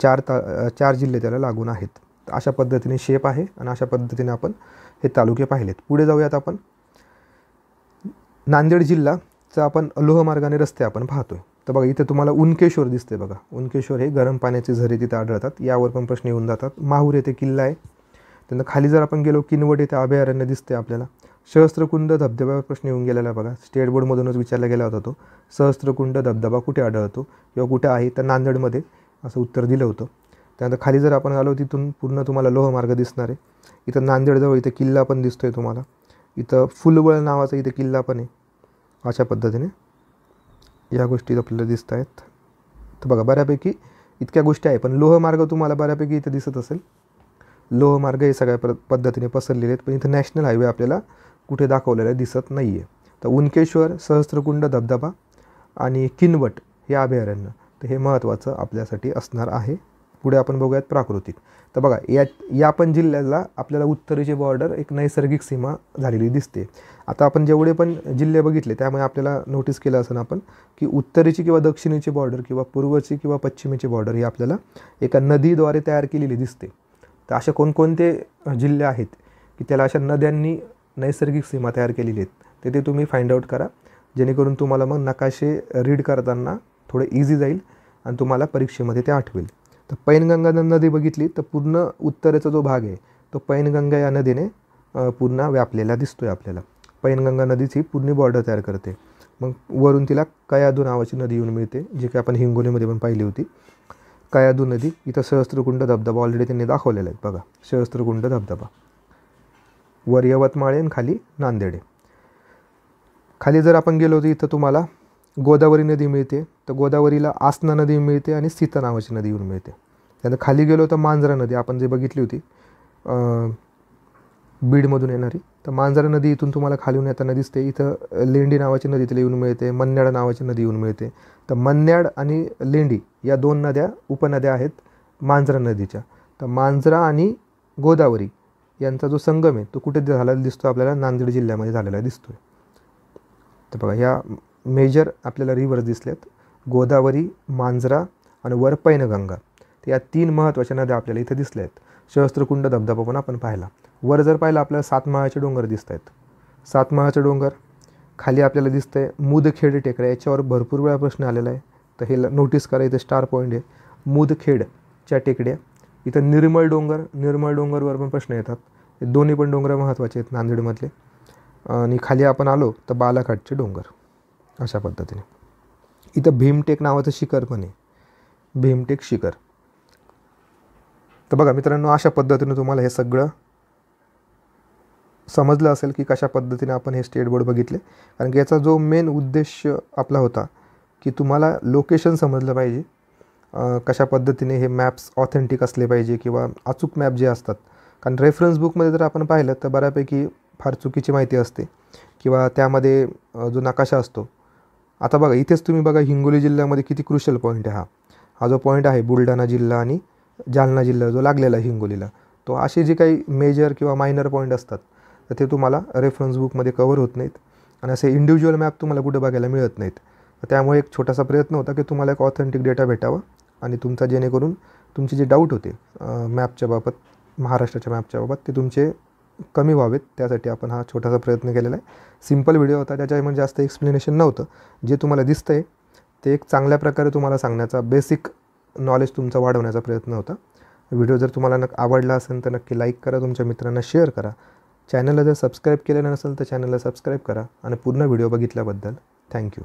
4 जिल्हे त्याला लागून आहेत. अशा पद्धतीने शेप आहे आणि अशा पद्धतीने आपण हे तालुके पाहिलेत. पुढे जाऊयात आपण. नांदेड जिल्हाचा आपण लोहमार्गाने रस्ते आपण पाहतोय. तर बघा इथे तुम्हाला उनकेश्वर दिसते. बघा उनकेश्वर हे गरम पाण्याचे झरे तिथे आढळतात, यावर पण प्रश्न येऊन जातात. माहूर येथे किल्ला आहे. त्यांना खाली जर आपण गेलो किनवट येथे अभयारण्य दिसते आपल्याला. सहस्त्रकुंड धबधब्यावर प्रश्न येऊन गेलेला आहे. बघा स्टेट बोर्डमधूनच विचारला गेला होता तो, सहस्त्रकुंड धबधबा कुठे आढळतो किंवा कुठे आहे, तर नांदेडमध्ये असं उत्तर दिलं होतं. त्यानंतर खाली जर आपण आलो तिथून पूर्ण तुम्हाला लोहमार्ग दिसणार आहे. इथं नांदेडजवळ इथे किल्ला पण दिसतोय तुम्हाला. इथं फुलवळ नावाचा इथे किल्ला पण आहे. अशा पद्धतीने या गोष्टी आपल्याला दिसत आहेत. तर बघा बऱ्यापैकी इतक्या गोष्टी आहे, पण लोहमार्ग तुम्हाला बऱ्यापैकी इथं दिसत असेल. लोहमार्ग हे सगळ्या पद्धतीने पसरलेले आहेत, पण इथं नॅशनल हायवे आपल्याला कुठे दाखवलेला दिसत नाही आहे. तर उनकेश्वर, सहस्त्रकुंड धबधबा आणि किनवट हे अभयारण्य, तर हे महत्त्वाचं आपल्यासाठी असणार आहे. पुढे आपण बघूयात प्राकृतिक. तर बघा या पण जिल्ह्याला आपल्याला उत्तरेची बॉर्डर एक नैसर्गिक सीमा झालेली दिसते. आता आपण जेवढे पण जिल्हे बघितले त्यामुळे आपल्याला नोटीस केलं असं आपण की उत्तरेची किंवा दक्षिणेची बॉर्डर किंवा पूर्वची किंवा पश्चिमेची बॉर्डर ही आपल्याला एका नदीद्वारे तयार केलेली दिसते. तर असे कोणकोणते जिल्हे आहेत की त्याला अशा नद्यांनी नैसर्गिक सीमा तयार केलेली आहेत, ते तुम्ही फाइंड आउट करा, जेणेकरून तुम्हाला मग नकाशे रीड करताना थोडं इझी जाईल आणि तुम्हाला परीक्षेमध्ये ते आठवेल. तर पैनगंगा नदी बघितली तर पूर्ण उत्तरेचा जो भाग आहे तो पैनगंगा या नदीने पूर्ण व्यापलेला दिसतो आहे आपल्याला. पैनगंगा नदीची पूर्ण बॉर्डर तयार करते. मग वरून तिला कयाधू नावाची नदी येऊन मिळते, जी की आपण हिंगोलीमध्ये पण पाहिली होती. कयाधू नदी, इथं सहस्त्रकुंड धबधबा ऑलरेडी त्यांनी दाखवलेला आहे. बघा सहस्त्रकुंड धबधबा वर यवतमाळ आणि खाली नांदेड आहे. खाली जर आपण गेलो तर इथं तुम्हाला गोदावरी नदी मिळते. तर गोदावरीला आसना नदी मिळते आणि सीता नावाची नदी येऊन मिळते. त्यानंतर खाली गेलो तर मांजरा नदी आपण जे बघितली होती बीडमधून येणारी, तर मांजरा नदी इथून तुम्हाला खालून येताना दिसते. इथं लेंडी नावाची नदी तिला येऊन मिळते, मन्याड नावाची नदी येऊन मिळते. तर मन्याड आणि लेंडी या 2 नद्या उपनद्या आहेत मांजरा नदीच्या. तर मांजरा आणि गोदावरी यांचा जो संगम आहे तो कुठे झालेला दिसतो आपल्याला, नांदेड जिल्ह्यामध्ये झालेला दिसतो. तर बघा ह्या मेजर आपल्याला रिव्हर्स दिसल्यात, गोदावरी, मांजरा आणि वर पैनगंगा. तर या 3 महत्त्वाच्या नद्या आपल्याला इथे दिसल्या आहेत. सहस्त्रकुंड धबधबा पण आपण पाहिला. वर जर पाहिलं आपल्याला 7 माळाचे डोंगर दिसत आहेत. 7 माळाचे डोंगर खाली आपल्याला दिसतं आहे मुदखेड टेकड्या. याच्यावर भरपूर वेळा प्रश्न आलेला आहे, तर हे नोटीस करा. इथे स्टार पॉईंट आहे मुदखेडच्या टेकड्या. इथं निर्मळ डोंगरवर पण प्रश्न येतात. हे दोन्ही पण डोंगर महत्त्वाचे आहेत नांदेडमधले. आणि खाली आपण आलो तर बालाघाटचे डोंगर. अशा पद्धतीने इथं भीमटेक नावाचं शिखर पण आहे, भीमटेक शिखर. तर बघा मित्रांनो, अशा पद्धतीने तुम्हाला हे सगळं समजलं असेल की कशा पद्धतीने आपण हे स्टेट बोर्ड बघितले. कारण की याचा जो मेन उद्देश आपला होता की तुम्हाला लोकेशन समजलं पाहिजे, कशा पद्धतीने हे मॅप्स ऑथेंटिक असले पाहिजे किंवा अचूक मॅप जे असतात कारण रेफरन्स बुकमध्ये जर आपण पाहिलं तर बऱ्यापैकी फार चुकीची माहिती असते किंवा त्यामध्ये जो नकाशा असतो. आता बघा इथेच तुम्ही बघा हिंगोली जिल्ह्यामध्ये किती क्रुशियल पॉईंट आहे हा जो पॉईंट आहे बुलढाणा जिल्हा आणि जालना जिल्हा जो लागलेला आहे हिंगोलीला. तो असे जे काही मेजर किंवा मायनर पॉईंट असतात तर ते तुम्हाला रेफरन्स बुकमध्ये कवर होत नाहीत आणि असे इंडिव्हिज्युअल मॅप तुम्हाला कुठे बघायला मिळत नाहीत. त्यामुळे एक छोटासा प्रयत्न होता की तुम्हाला एक ऑथेंटिक डेटा भेटावा आणि तुमचा जेणेकरून तुमचे जे डाऊट होते मॅपच्या बाबत, महाराष्ट्राच्या मॅपच्या बाबत, ते तुमचे कमी व्हावेत. त्यासाठी आपण हा छोटासा प्रयत्न केलेला आहे. सिंपल व्हिडिओ होता, त्याच्यामध्ये जास्त एक्सप्लेनेशन नव्हतं. जे तुम्हाला दिसतं आहे ते एक चांगल्या प्रकारे तुम्हाला सांगण्याचा, बेसिक नॉलेज तुमचा वाढवण्याचा प्रयत्न होता. व्हिडिओ जर तुम्हाला आवडला असेल तर नक्की लाईक करा, तुमच्या मित्रांना शेअर करा. चॅनलला जर सबस्क्राईब केलेलं नसेल तर चॅनलला सबस्क्राईब करा आणि पूर्ण व्हिडिओ बघितल्याबद्दल थँक्यू.